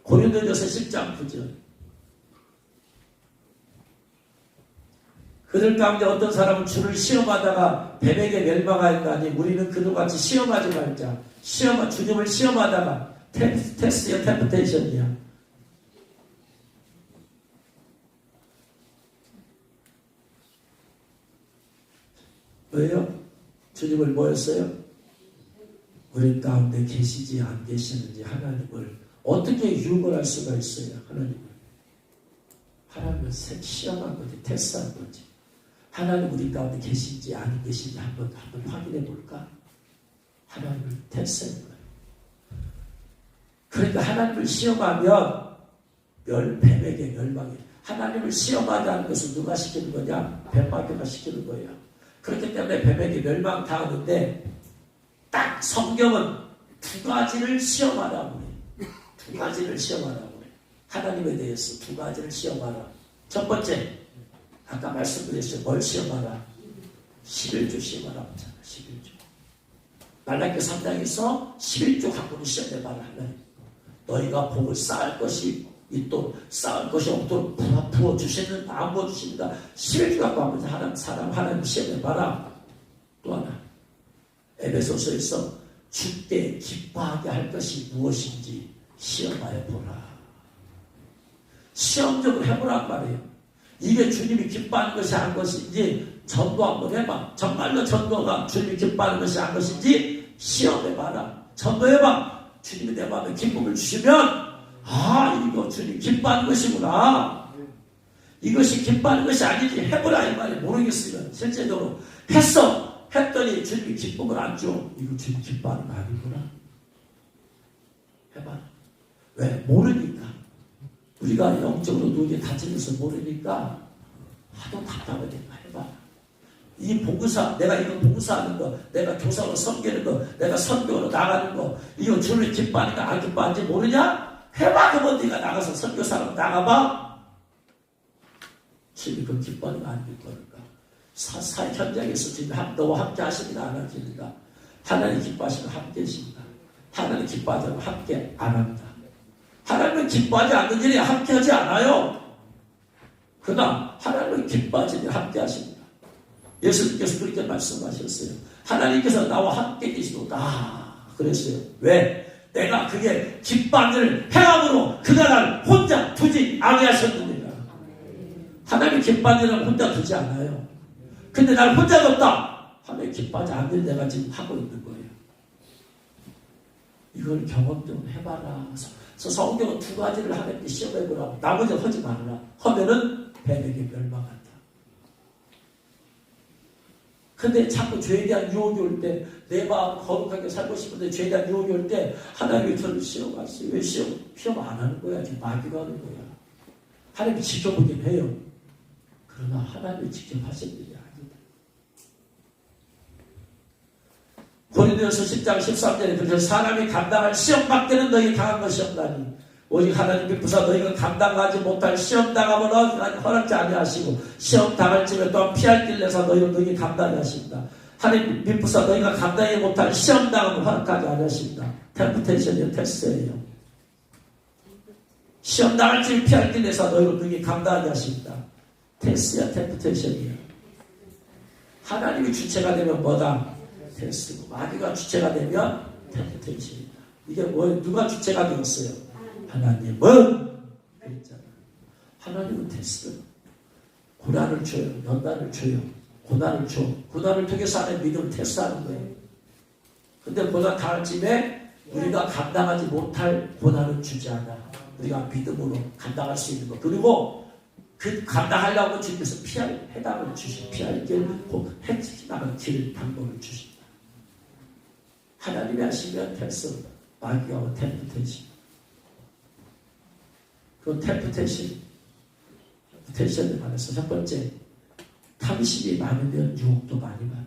고린도전서 10장 9절. 그들 가운데 어떤 사람은 주를 시험하다가 뱀에게 멸망하였다니 우리는 그들같이 시험하지 말자. 주님을 시험하다가 테스트야, 템프테이션이야. 왜요? 주님을 뭐였어요? 우리 가운데 계시지 안 계시는지 하나님을 어떻게 유혹을 할 수가 있어요? 하나님을 시험한 거지, 테스트한 거지. 하나님 우리 가운데 계신지 안 계신지 한번 확인해 볼까? 하나님을 테스트한 거예요. 그러니까 하나님을 시험하면 뱀에게 멸망해. 하나님을 시험하지 않는 것은 누가 시키는 거냐? 뱀마귀가 시키는 거예요. 그렇기 때문에 뱀에게 멸망당하는데 딱 성경은 두 가지를 시험하라고 그래. 두 가지를 시험하라고 그래. 하나님에 대해서 두 가지를 시험하라. 첫 번째, 아까 말씀드렸어요. 뭘 시험하라? 11조 시험하라. 11조. 말라기 3장에서 11조 갖고는 시험해봐라. 하나님. 너희가 복을 쌓을 것이 있도록 쌓을 것이 없도록 부어주시는 안 부어주십니다. 11조 갖고 한번 하나님 시험해봐라. 또 하나. 에베소서에서 주께 기뻐하게 할 것이 무엇인지 시험하여 보라. 시험적으로 해보란 말이에요. 이게 주님이 기뻐하는 것이 한 것인지 전도 한번 해봐. 정말로 전도가 주님이 기뻐하는 것이 한 것인지 시험해봐라. 전도해봐. 주님이 내 마음에 기쁨을 주시면 이거 주님 기뻐하는 것이구나. 이것이 기뻐하는 것이 아니지 해보라 이 말이 모르겠으면 실제적으로 했더니 주님이 기쁨을 안 줘. 이거 주님 기뻐하는 거 아니구나. 해봐. 왜? 모르니까. 우리가 영적으로 눈이 닫혀져서 모르니까 하도 답답하니까 해봐. 이 봉사, 내가 이거 봉사하는 거, 내가 교사로 섬기는 거, 내가 선교로 나가는 거, 이거 주를 기뻐하니까 안 기뻐하는지 모르냐? 해봐. 그러면 네가 나가서 선교사로 나가봐. 주님이 그 기뻐하는 거 안 기뻐하는가? 사회 현장에서 지금 너와 함께 하십니다. 안 하십니까? 하나님 기뻐하시면 함께 하십니다. 하나님 기뻐하지 않으면 함께 안 합니다. 하나님은 기뻐하지 않는 일에 함께 하지 않아요. 그러나 하나님은 기뻐하지 않는 일에 함께 하십니다. 예수님께서 그렇게 말씀하셨어요. 하나님께서 나와 함께 계시도다. 그랬어요. 왜? 내가 그게 기뻐하는 일을 행함으로 그가 나를 혼자 두지 아니하셨느니라. 하나님 기뻐하는 일을 혼자 두지 않아요. 근데 나를 혼자 뒀다. 하나님 기뻐하지 않는 일 내가 지금 하고 있는 거예요. 이걸 경험 좀 해봐라. 그래서 성경은 두 가지를 하나님께 시험해보라고. 나머지는 하지 말라. 하면은 뱀에게 멸망한다. 근데 자꾸 죄에 대한 유혹이 올 때, 내 마음 거룩하게 살고 싶은데 죄에 대한 유혹이 올 때 하나님이 저를 시험하세요. 왜 시험 안 하는 거야? 지금 마귀가 하는 거야. 하나님이 지켜보긴 해요. 그러나 하나님이 직접 하실 일이 아니다. 고린도전서 10장 13절에 그래서 사람이 감당할 시험 밖에는 너희 당한 것이 없나니 오직 하나님 미쁘사 너희가 감당하지 못할 시험 당하면 허락지 아니하시고 시험 당할지면 또한 피할 길 내사 너희가 감당히 하신다. 하나님 미쁘사 너희가 감당하지 못할 시험 당하면 허락하지 아니하신다. 템프테이션이요, 테스트예요. 시험 당할지 피할 길 내사 너희가 감당하게 하신다. 테스트야, 템프테이션이야. 하나님이 주체가 되면 뭐다? 테스트고 마귀가 주체가 되면 템프테이션이다. 이게 누가 주체가 되었어요? 하나님은 그랬잖아. 하나님은 테스트. 고난을 줘요. 연단을 줘요. 고난을 줘. 고난을 통해서 하는 믿음을 테스트하는 거예요. 근데 고난 당할 쯤에 우리가 감당하지 못할 고난을 주지 않아. 우리가 믿음으로 감당할 수 있는 거. 그리고 그 감당하려고 주님께서 피할 해답을 주시고 피할 길, 해나가는 길 방법을 주신다. 하나님이 하시면 테스트. 마귀하고 템프테이션. 그 템프테이션에 관해서 첫 번째, 탐심이 많으면 유혹도 많이 받아요.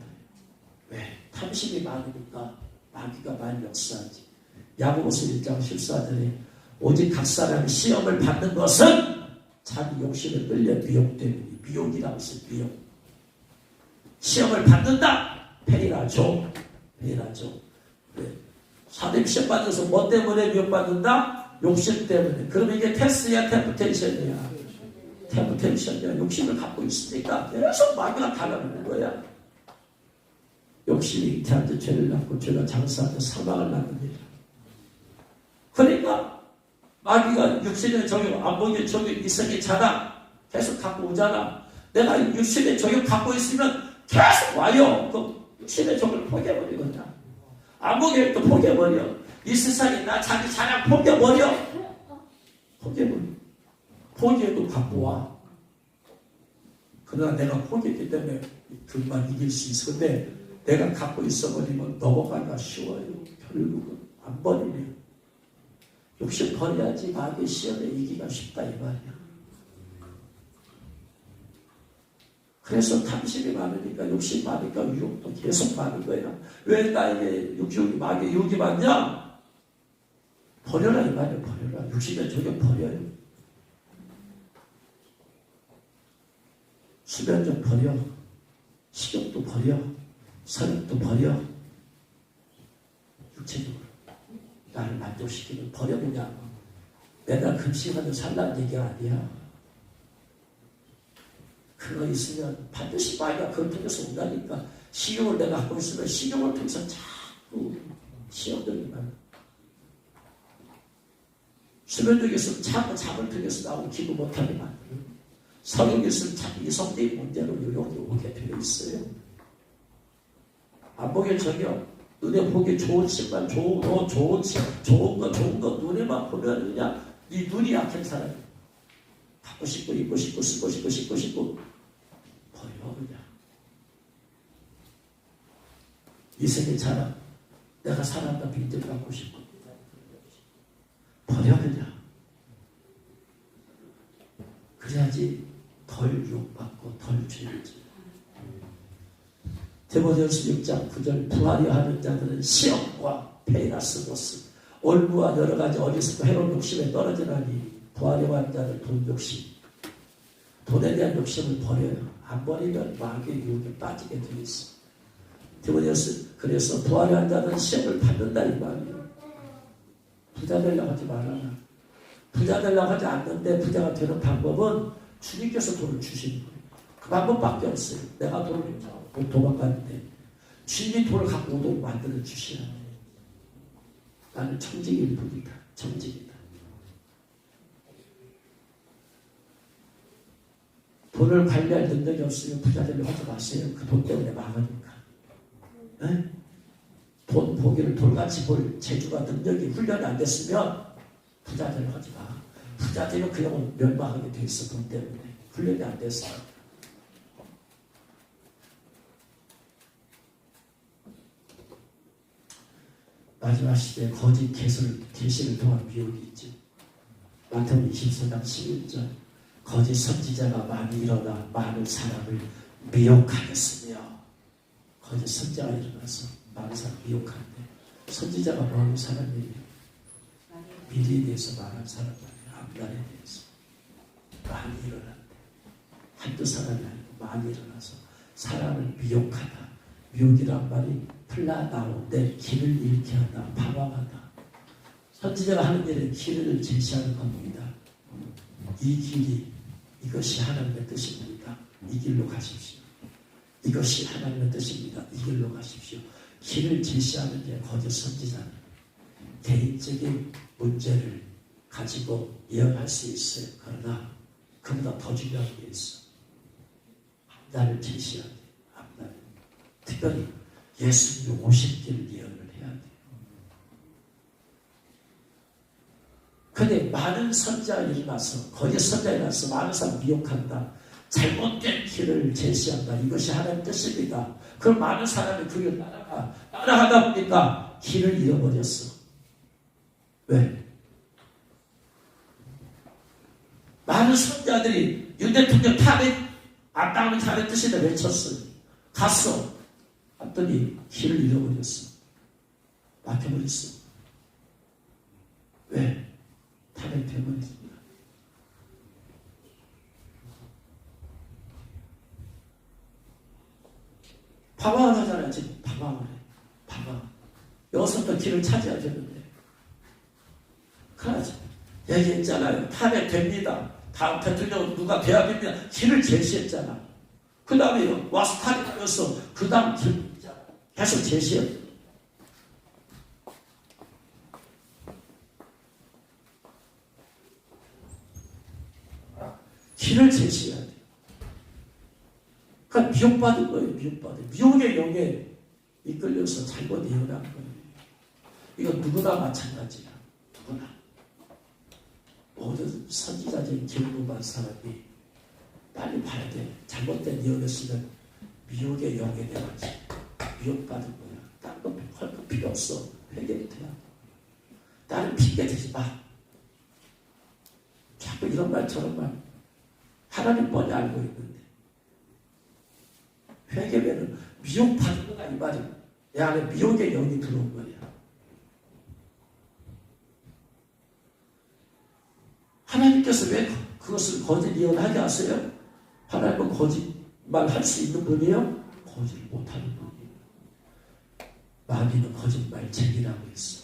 왜? 탐심이 많으니까 마귀가 많이 역사하지. 야고보서 1장 14절에 오직 각 사람이 시험을 받는 것은 자기 욕심을 끌려 미혹되니 미혹이라고 했어요. 미혹. 시험을 받는다. 페리라죠. 페리라죠. 사람이 시험 받아서 뭐 때문에 미혹받는다? 욕심 때문에. 그러면 이게 테스트야, 템프테이션이야. 템프테이션이야. 욕심을 갖고 있으니까 계속 마귀가 달아오는 거야. 욕심이 잉태한테 죄를 낳고 죄가 장사한테 사망을 낳습니다. 그러니까 마귀가 육신의 정욕, 안목의 정욕, 이성의 자랑 계속 갖고 오잖아. 내가 육신의 정욕 갖고 있으면 계속 와요. 그 육신의 정욕을 포기해버리거든. 안목의 또 포기해버려. 이 세상에 나 자기 자랑 포기해버려. 포기해버려. 포기해도 갖고 와. 그러나 내가 포기했기 때문에 그만 이길 수 있어. 근데 내가 갖고 있어버리면 넘어가기가 쉬워요. 결국은 안 버리네요. 욕심 버려야지 마귀의 시험에 이기가 쉽다 이 말이야. 그래서 탐심이 많으니까 욕심이 많으니까 유혹도 계속 많은 거야. 왜 나에게 마귀의 유혹이 많냐? 버려라 이 말이야. 버려라. 육신의 저격 버려요. 수면적 버려. 식욕도 버려. 사력도 버려. 육체적으로 나를 만족시키는 버려 그냥. 내가 금식하면 살라는 얘기가 아니야. 그거 있으면 반드시 마귀가 그걸 통해서 온다니까. 식욕을 내가 갖고 있으면 식욕을 통해서 자꾸 시험들이 많아. 수면적이 있으면 자꾸 잠을 통해서 나오고 기도 못하게 만들고, 성욕이 있으면 자꾸 이성적인 문제로 유혹이 오게 되어 있어요. 안목의 저격, 눈에 보기 좋은 식만, 좋은 거, 좋은 거 눈에만 보면 그냥 네 눈이 약한 사람이 갖고 싶고 입고 싶고 쓰고 싶고 버려 그냥. 이성의 자랑, 내가 사람과 빈대를 갖고 싶고 버려 그냥. 그래야지 덜 유혹받고 덜 죄를 지. 디모데후서 6장 9절 부하려 하는 자들은 시험과 페이라스로스 올무와 여러 가지 어리석고 해로운 욕심에 떨어지나니 부하려 하는 자들 돈 욕심, 돈에 대한 욕심을 버려요. 안 버리면 마귀의 유혹에 빠지게 되어 있어. 디모데후서 그래서 부하려 하는 자들은 시험을 받는다 이 말이에요. 부자 되려고 하지 말아라. 부자 되려고 하지 않는데 부자가 되는 방법은 주님께서 돈을 주시는 거예요. 그 방법밖에 없어요. 내가 돈을 도망가는데 주님이 돈을 갖고 오도록 만들어 주셔야 돼요. 나는 청직일 뿐이다. 청직이다. 돈을 관리할 능력이 없으면 부자 되려고 하지 마세요. 그 돈 때문에 망하니까. 네? 돈 보기를 돌같이 볼 재주가 능력이 훈련이 안 됐으면 부자들 하지 마. 부자들은 그 영혼 멸망하게 돼 있어. 돈 때문에 훈련이 안 됐어. 마지막 시대에 거짓 계시를 통한 미혹이 있지. 마태복음 24장 11절 거짓 선지자가 많이 일어나 많은 사람을 미혹하였으며, 거짓 선지자가 일어나서 많은 사람을 미혹하는데, 선지자가 뭐하는 사람이에요? 미래에 대해서 말한 사람 아니에요. 앞날에 대해서 많이 일어났대. 한두 사람이 아니고 많이 일어나서 사람을 미혹하다. 미혹이란 말이 플라나오인데 길을 잃게 하다, 방황하다. 선지자가 하는 일은 길을 제시하는 겁니다. 이 길이, 이것이 하나님의 뜻입니다. 이 길로 가십시오. 이것이 하나님의 뜻입니다. 이 길로 가십시오. 길을 제시하는 게 거짓 선지자는 개인적인 문제를 가지고 예언할 수 있어요. 그러나 그보다 더 중요한 게 있어. 앞날을 제시해야 돼. 앞날. 특별히 예수님이 오실 길을 예언을 해야 돼. 근데 많은 선지자가 일어나서, 거짓 선지자가 일어나서 많은 사람 미혹한다. 잘못된 길을 제시한다. 이것이 하나님의 뜻입니다. 그럼 많은 사람이 그 길을 따라가다 보니까 길을 잃어버렸어. 왜? 많은 선지자들이 윤 대통령 안땅을 타는 뜻이다 외쳤어요. 갔어. 갔더니 길을 잃어버렸어. 막혀버렸어. 왜? 탄핵되어버렸습니다. 방황을 하잖아요. 지금 방황을 해. 방황. 여기서부터 길을 찾아야 되는데. 그러지. 얘기했잖아요. 탄핵됩니다. 다음 대통령은 누가 돼야 됩니다. 길을 제시했잖아. 그 다음에 와서 탄핵하면서 그 다음 길 계속 제시했어. 길을 제시해야 돼. 그러니까 미혹받은 거예요. 미혹받은. 미혹의 영에 이끌려서 잘못 예언한 거예요. 이건 누구나 마찬가지야. 누구나. 모든 선지자적인 기름을 받은 사람이 빨리 봐야 돼. 잘못된 예언했으면 미혹의 영에 대하지. 미혹받은 거야. 다른 거 할 거 필요 없어. 회개부터 해야 돼. 나는 핑계 대지 마. 자꾸 이런 말 저런 말. 하나님 뻔히 알고 있는데. 회개면은 미혹받은 거다 이 말이야. 내 안에 미혹의 영이 들어온 거야. 하나님께서 왜 그것을 거짓 예언하게 하세요? 하나님은 거짓말 할 수 있는 분이에요? 거짓 못하는 분이에요. 마귀는 거짓말쟁이라고 했어.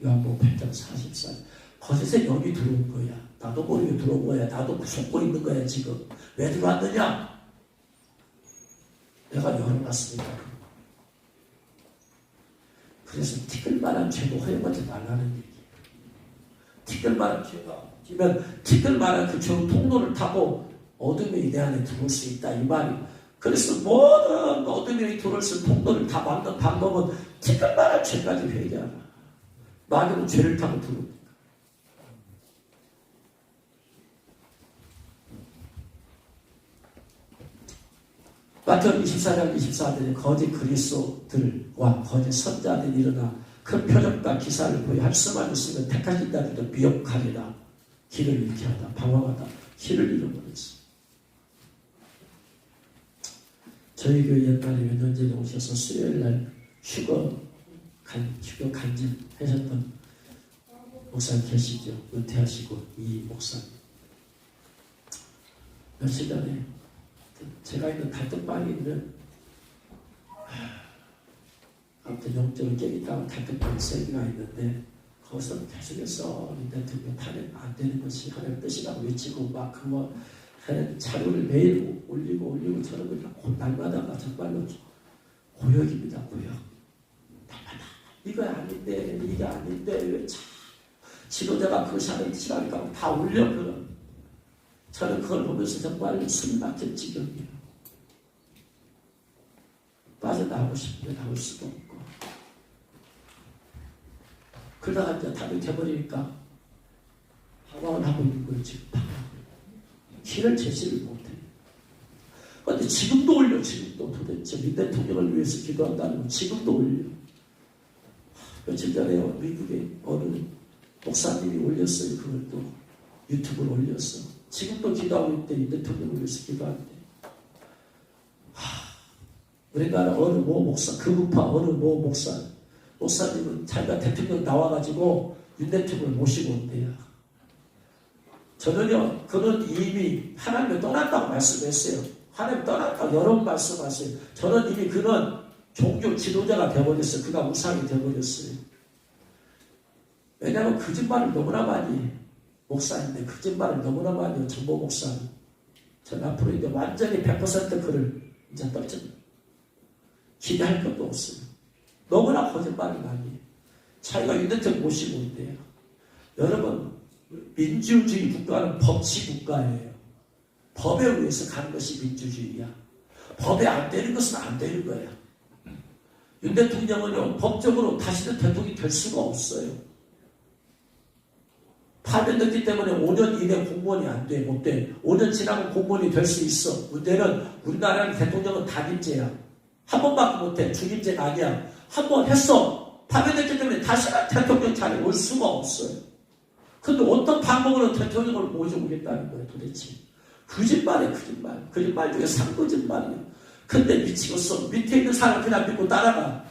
요한복음 8장 44절. 거짓의 영이 들어온 거야. 나도 모르게 들어온 거야. 나도 속고 있는 거야 지금. 왜 들어왔느냐? 내가 열어놨으니까. 그래서 티끌만한 죄도 허용하지 말라는 얘기예요. 티끌만한 죄가 지면 티끌만한 그 죄 통로를 타고 어둠이 내 안에 들어올 수 있다 이 말이. 그래서 모든 어둠이 들어올 수 있는 통로를 다 막는 방법은 티끌만한 죄까지 회개하라. 마귀는 죄를 타고 들어옵니다. 마태복음 24장 24절에 거짓 그리스도들과 거짓 선자들이 일어나 큰 표적과 기사를 보여 할 수만 있으면 택하신 자들도 미혹하리라. 길을 잃게 하다, 방황하다, 길을 잃어버렸어. 저희 교회 옛날에 몇 년 전에 오셔서 수요일날 휴거 간증 하셨던 목사님 계시죠. 은퇴하시고 이 목사님. 며칠 전에 제가 있는 단톡방에 있는 아무튼 영적으로 깨겠다고 단톡방이 3개가 있는데 거기서 계속해서 대통령 탄핵 안 되는 것이 하나님의 뜻이라고 외치고 막 그거 하는 자료를 매일 올리고 저런 걸 날마다 정말로 고역입니다. 고역. 날마다 이거 아닌데 이게 아닌데 왜 지도자가 그것이 하는 뜻이라니까 다 올려. 저는 그걸 보면서 정말 숨이 막힐 지경이에요. 빠져나오고 싶은데 나올 수도 없고. 그러다가 이제 답이 돼버리니까 방황하고 있는 거예요. 지금 길을 제시를 못해요. 그런데 지금도 올려. 지금도 도대체 민 대통령을 위해서 기도한다는 건 지금도 올려. 며칠 전에 미국의 어느 목사님이 올렸어요. 그걸 또 유튜브를 올렸어. 지금도 기도하고 있대. 민 대통령을 위해서 기도한대. 우리나라 어느 모 목사, 극우파 어느 모 목사님은 자기가 대통령 나와가지고 윤 대통령을 모시고 온대요. 저는요, 그는 이미 하나님을 떠났다고 말씀했어요. 하나님 떠났다고 여러 번 말씀하세요. 저는 이미 그는 종교 지도자가 되어버렸어요. 그가 우상이 되어버렸어요. 왜냐하면 거짓말을 너무나 많이 해요. 목사인데 거짓말을 너무나 많이 해요. 전모 목사는. 저는 앞으로 이제 완전히 100% 그를 이제 떨쳐요. 기대할 것도 없어요. 너무나 거짓말을 많이 해요. 자기가 윤대통령 모시고 있대요. 여러분, 민주주의 국가는 법치 국가예요. 법에 의해서 가는 것이 민주주의야. 법에 안 되는 것은 안 되는 거야. 윤 대통령은요, 법적으로 다시는 대통령이 될 수가 없어요. 파면됐기 때문에 5년 이내 공무원이 안 돼, 못 돼. 5년 지나면 공무원이 될 수 있어. 문제는 우리나라는 대통령은 단임제야. 한 번밖에 못 해. 중임제가 아니야. 한 번 했어. 파면됐기 때문에 다시는 대통령 자리에 올 수가 없어요. 근데 어떤 방법으로 대통령을 모셔오겠다는 거예요, 도대체. 거짓말이에요, 거짓말. 거짓말 중에 상거짓말이에요. 근데 미치겠어. 밑에 있는 사람 그냥 믿고 따라가.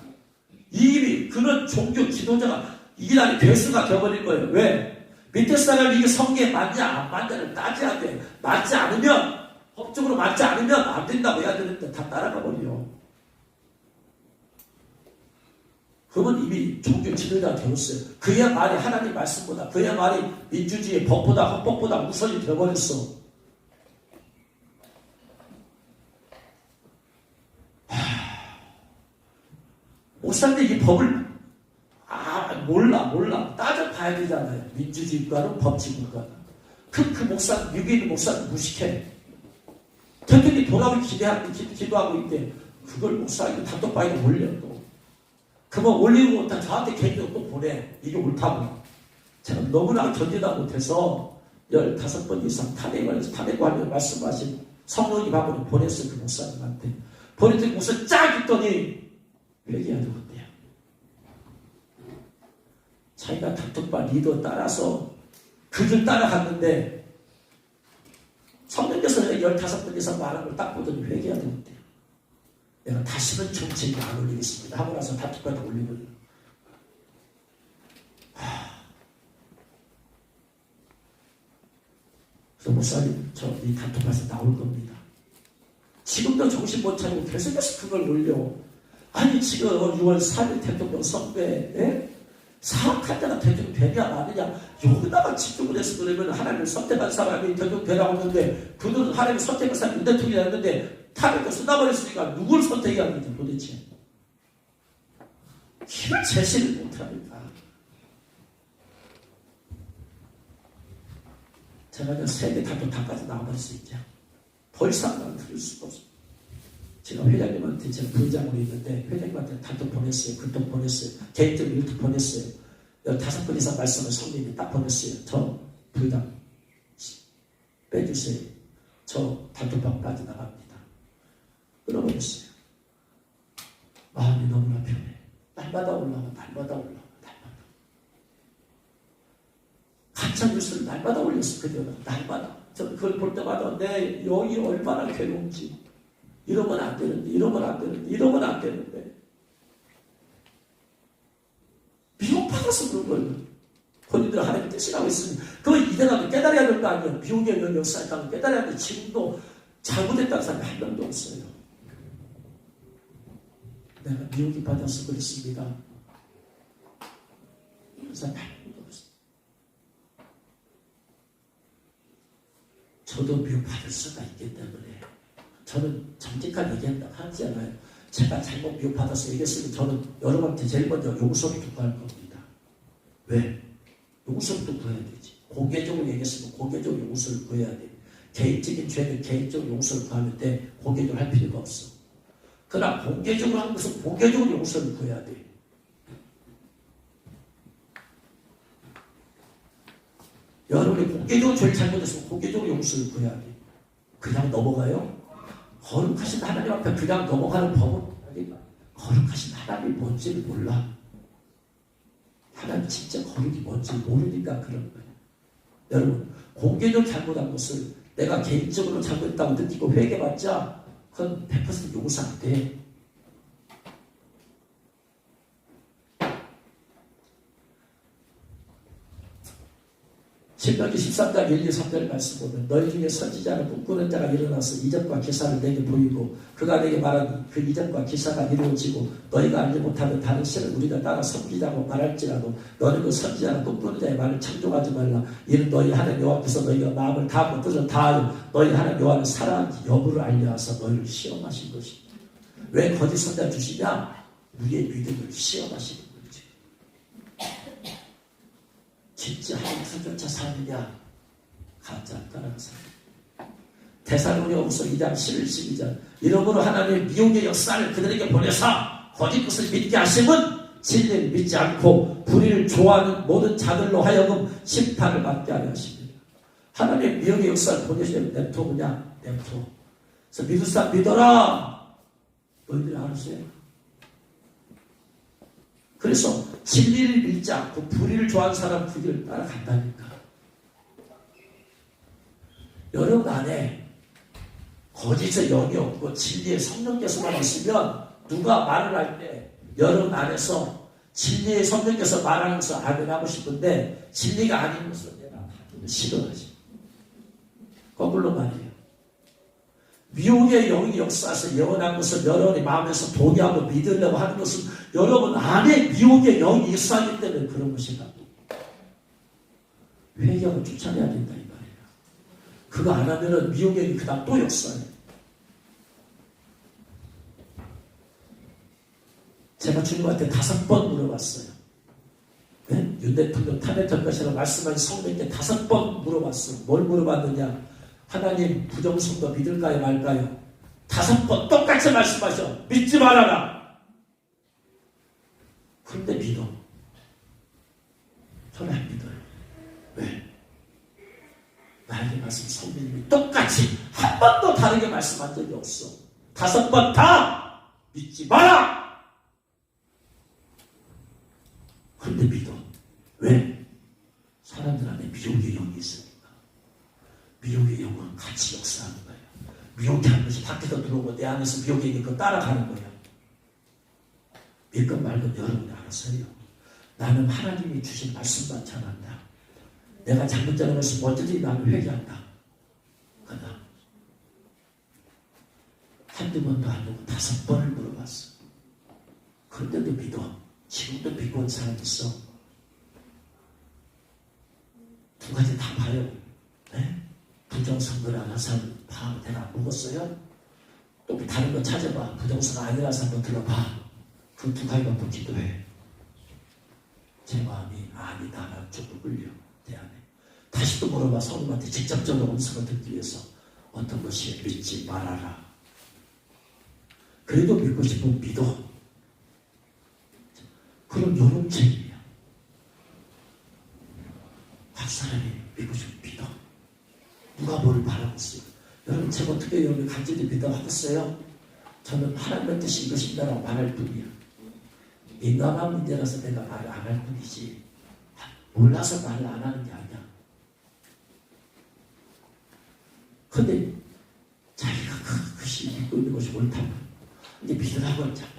이미 그런 종교 지도자가 이날이 괴수가 되어버린 거예요. 왜? 밑에 사람이 이게 성경에 맞냐, 안 맞냐를 따져야 돼. 맞지 않으면, 법적으로 맞지 않으면 안 된다고 해야 되는데 다 따라가 버려. 그건 이미 종교 지도자가 되었어요. 그의 말이 하나님 말씀보다, 그의 말이 민주주의 법보다, 헌법보다 우선이 되어버렸어. 목사님들 이 법을 몰라 따져봐야 되잖아요. 민주주의 국가는 법치 국가다. 그 목사, 미국에 있는 목사는 무식해. 대통령이 돌아오기 기도하고 있대. 그걸 목사에게 단톡방에 올려 또. 그거 올리고 저한테 개인적으로 또 보내. 이게 옳다고. 제가 너무나 견디다 못해서 15번 이상 탄핵관련 말씀하신 성령님 한번 보냈어요. 그 목사님한테. 보냈더니 목사 쫙 있더니 회개하려고 한대요. 자기가 단톡방 리더 따라서 그 길 따라갔는데 성령께서 15번 이상 말한 걸 딱 보더니 회개하려고 한대요. 내가 다시는 정책에 안 올리겠습니다. 하고 나서 단톡방에 올리거든요. 그래서 목사님 저 이 단톡방에서 나올 겁니다. 지금도 정신 못 차리고 계속해서 그걸 올려. 아니 지금 6월 4일 대통령 선거에 사악한 자가 대통령 되냐 마느냐 여기다가 집중을 해서 그러면 하나님을 선택한 사람이 대통령 되라고 했는데 그들은 하나님을 선택한 사람이 대통령이 했는데 타격을 쏟아버렸으니까 누굴 선택해야 하는지 도대체 힘을 제시를 못하니까 제가 그냥 세계 단톡방까지 나와버릴 수 있죠. 더 이상 난 들을 수가 없어요. 제가 회장님한테 제가 부의장으로 있는데 회장님한테 단톡 보냈어요. 글톡 보냈어요. 개인적으로 일톡 보냈어요. 15번 이상 말씀을 성님이 딱 보냈어요. 저 부의장 빼주세요. 저 단톡방까지 나갑니다. 끊어버렸어요. 마음이 너무나 편해. 날마다 올라와. 가짜 뉴스를 날마다 올렸어. 그대로 날마다. 저 그걸 볼 때마다 내 영이 얼마나 괴로운지. 이러면 안 되는데. 미혹받아서 그런 거예요. 본인들 하나님 뜻이라고 있으니 그걸 이대라도 깨달아야 될 거 아니에요. 미혹의 역사에 깨달아야 되는데 지금도 잘못했다는 사람이 한 명도 없어요. 내가 미혹이 받아서 그렇습니다. 이런 사람이 한 명도 없어요. 저도 미혹받을 수가 있기 때문에 저는 정직한 얘기한다 하지 않아요. 제가 잘못 미혹받아서 얘기했으면 저는 여러분한테 제일 먼저 용서를 구할 겁니다. 왜? 용서도 구해야 되지. 공개적으로 얘기했으면 공개적으로 용서를 구해야 돼. 개인적인 죄는 개인적으로 용서를 구하면 돼. 공개적으로 할 필요가 없어. 그러나 공개적으로 하는 것은 공개적으로 용서를 구해야 돼. 여러분이 공개적으로 죄를 잘못했으면 공개적으로 용서를 구해야 돼. 그냥 넘어가요? 거룩하신 하나님 앞에 그냥 넘어가는 법은 아니라 거룩하신 하나님이 뭔지를 몰라. 하나님 진짜 거룩이 뭔지 모르니까 그런 거예요. 여러분, 공개적으로 잘못한 것을 내가 개인적으로 잘못했다고 느끼고 회개받자 그건 100% 용서 안 돼. 신명기 13장 1, 2, 3절 말씀 보면 너희 중에 선지자는 꿈꾸는 자가 일어나서 이적과 기사를 내게 보이고 그가 내게 말한 그 이적과 기사가 이루어지고 너희가 알지 못하는 다른 신을 우리가 따라 섬기자고 말할지라도 너는 그 선지자는 꿈꾸는 자의 말을 참조하지 말라. 이는 너희 하나님 여호와께서 너희가 마음을 다하고 뜻을 다하여 너희 하나님 여호와는 살아있는지 여부를 알려하사 너희를 시험하신 것이다. 왜 거짓 선자 주시냐? 우리의 믿음을 시험하시는 거지. 진짜 하나님께서 쫓아 사느냐 가짜 따라가서 데살로니가후서 2장 11, 12절 이러므로 하나님의 미혹의 역사를 그들에게 보내사 거짓 것을 믿게 하심은 진리를 믿지 않고 불의를 좋아하는 모든 자들로 하여금 심판을 받게 하려 하십니다. 하나님의 미혹의 역사를 보내시면 냅둬 그냥 냅둬. 그래서 믿을 사람 믿어라. 너희들이 알아서 해. 그래서 진리를 믿지 않고 불의를 좋아하는 사람 그 길을 따라간다니까. 여러분 안에 거짓의 영이 없고 진리의 성령께서만 있으면 누가 말을 할 때 여러분 안에서 진리의 성령께서 말하는 것을 아멘하고 싶은데 진리가 아닌 것을 내가 하기는 싫어하지. 거꾸로 말이에요. 미혹의 영이 역사에서 영원한 것을 여러분이 마음에서 동의하고 믿으려고 하는 것은 여러분 안에 미혹의 영이 역사하기 때문에 그런 것이다. 회개하고 쫓아내야 된다 이 말이에요. 그거 안 하면은 미혹의 영이 그다음 또 역사해. 제가 주님한테 5번 물어봤어요. 네? 윤 대통령 탄핵할 것이라고 말씀하신 성령께 5번 물어봤어요. 뭘 물어봤느냐? 하나님 부정선거 믿을까요 말까요? 5번 똑같이 말씀하셔. 믿지 말아라. 그런데 믿어. 저는 안 믿어요. 왜? 나에게 말씀 성령님이 똑같이 한 번도 다르게 말씀한 적이 없어. 5번 다 믿지 마라. 그런데 믿어. 왜? 사람들 안에 미혹의 영이 있으니까. 미혹의 영은 같이 역사하는 거예요. 미혹이 하는 것이 밖에서 들어오고 내 안에서 미혹의 영이 그거 따라가는 거예요. 믿건 말건 여러분이 알아서 해요. 나는 하나님이 주신 말씀만 전한다. 내가 잘못된 것을 먼저지 나는 회개한다. 그러나 한두 번도 아니고 5번을 물어봤어. 그런데도 믿어. 지금도 믿고 온 사람 있어. 두 가지 다 봐요. 네? 부정선거를 안 한 사람 봐. 내가 안 먹었어요? 또 다른 거 찾아봐. 부정선거 아니라는 사람 한번 들어봐. 그 두 가지만 또 기도해. 제 마음이 아니다. 난 조금 끌려. 내 안에. 다시 또 물어봐. 성님한테 직접적으로 음성을 듣기 위해서 어떤 것이 믿지 말아라. 그래도 믿고 싶으면 믿어. 그럼 여러분 책임이야. 각 사람이 믿고 싶으면 믿어. 누가 뭘 바라고 있어요? 여러분 제가 어떻게 여러분 간절히 믿어 하겠어요? 저는 하나님의 뜻이 이것입니다라고 말할 뿐이야. 민감한 문제라서 내가 말을 안 할 뿐이지 몰라서 말을 안 하는 게 아니야. 근데 자기가 그것이 믿고 있는 것이 옳다면 이제 믿으라고 했잖아.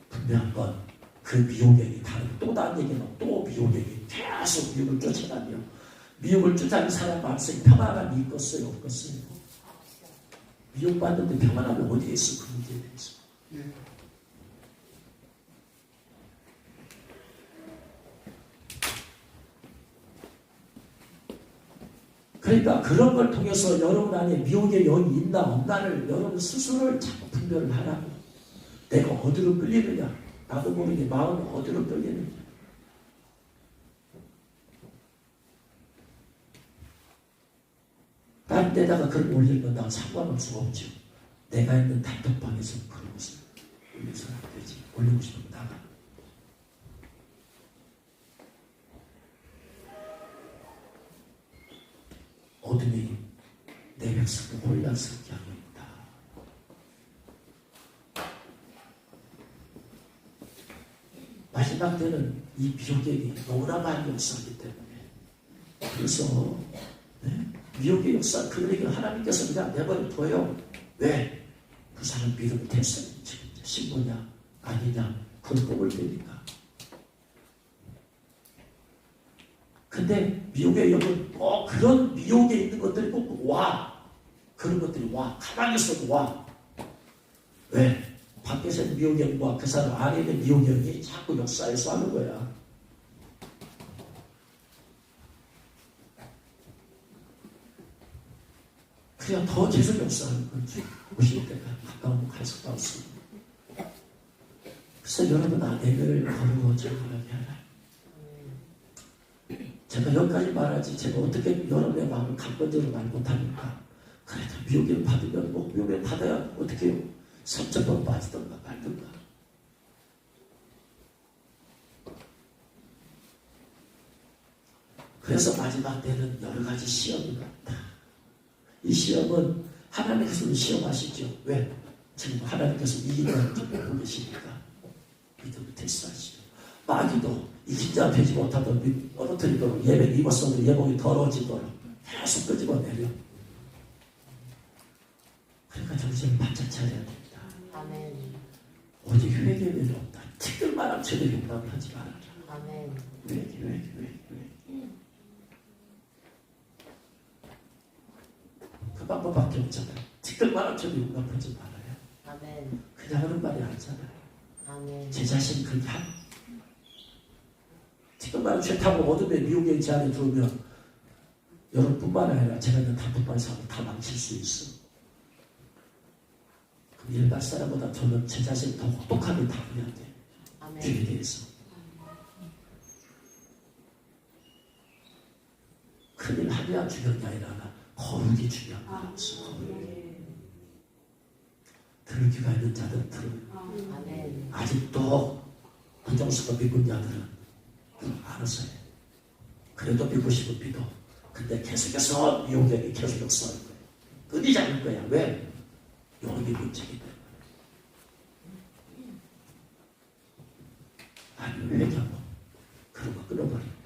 분명한 건 그 미혹행위 다른 또 다른 얘기는 또 미혹행위 계속 미혹을 쫓아다녀. 미혹을 쫓아다니는 사람 마음속에 평안함이 있겠어요 없겠어요? 미혹받는데 평안함이 어디에 있어 그 문제에 대해서. 그러니까 그런 걸 통해서 여러분 안에 미혹의 영이 있나 없나를 여러분 스스로를 자꾸 분별을 하라고. 내가 어디로 끌리느냐. 나도 모르게 마음이 어디로 끌리느냐. 딴 데다가 그걸 올리는 건 난 상관할 수가 없죠. 내가 있는 단톡방에서 그런 것을 올려서는 안 되지. 올리고 싶으면 나가. 어둠이 내 백성을 혼란스럽게 하고 있다. 마지막 때는 이 미혹의 너무나 많이 역사하기 때문에 그래서 미혹의 역사 그 얘기를 하나님께서 그냥 내버려둬요. 왜? 그 사람 믿음을 tes트해. 지금 신부냐 아니냐 그걸 뽑을 때니까. 근데 미혹의 영은 그런 미혹에 있는 것들이 꼭 와. 그런 것들이 와. 가만히 있어도 와. 왜? 밖에서 있는 미혹의 영과 그 사람 안에 있는 미혹의 영이 자꾸 역사해서 하는 거야. 그냥 더 계속 역사하는 거지. 오실 때가 가까운 갈 수가 없어. 그래서 여러분 안에를 거룩하고 정결하게 하라. 제가 여기까지 말하지 제가 어떻게 여러분의 마음을 객관적으로 말 못합니까? 그래도 미혹을 받으면 미혹을 받아야 어떻게 해요? 선처럼 빠지던가 말던가. 그래서 마지막 때는 여러 가지 시험이 왔다. 이 시험은 하나님께서 시험하시죠. 왜? 지금 하나님께서 이기는 줄 보고 계시니까 믿음을 테스트하시죠. 마귀도 이긴 자 되지 못하던 떨어뜨리도록 예배 입었어도 예복이 더러워지도록 계속 끄집어내려. 그러니까 정신을 바짝 차려야 됩니다. 아멘. 오직 회개는 없다. 티끌만한 죄를 용납하지 말아라. 아멘. 회개. 그 방법밖에 없잖아요. 티끌만한 죄를 용납하지 말아요. 아멘. 그냥 하는 말이 아니잖아요. 아멘. 제 자신이 그렇게 티끌만한 죄 타고 어둠의 미혹의 제한에 들어오면 여러분뿐만 아니라 제가 있는 단톡방 사람을 다 망칠 수 있어. 그럼 일반 사람보다 저는 제 자신을 더 혹독하게 다뤄야 돼. 아멘. 죄에 대해서. 큰일 하냐 중요한 게 아니라 거룩이 중요한 거야. 들을 귀가 있는 자들은 들어요. 아멘. 아직도 부정수가 믿는 자들은 알아서 해. 그래도 믿고 싶은 믿어. 근데 계속해서 미혹력이 계속 역사하는 거예요. 끊이지 않을 거야. 왜? 영이 문제이기 때문에. 아니 회개하고 그런 거 끊어버리고.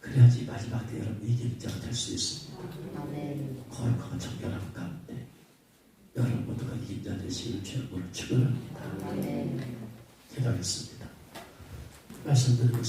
그래야지 마지막 때 여러분 이기는 자가 될 수 있습니다. 아멘. 거룩하고 정결한 가운데 여러분 모두가 이긴 자 되시길 주님으로 축원합니다. 아멘. 기도하겠습니다. 말씀드리고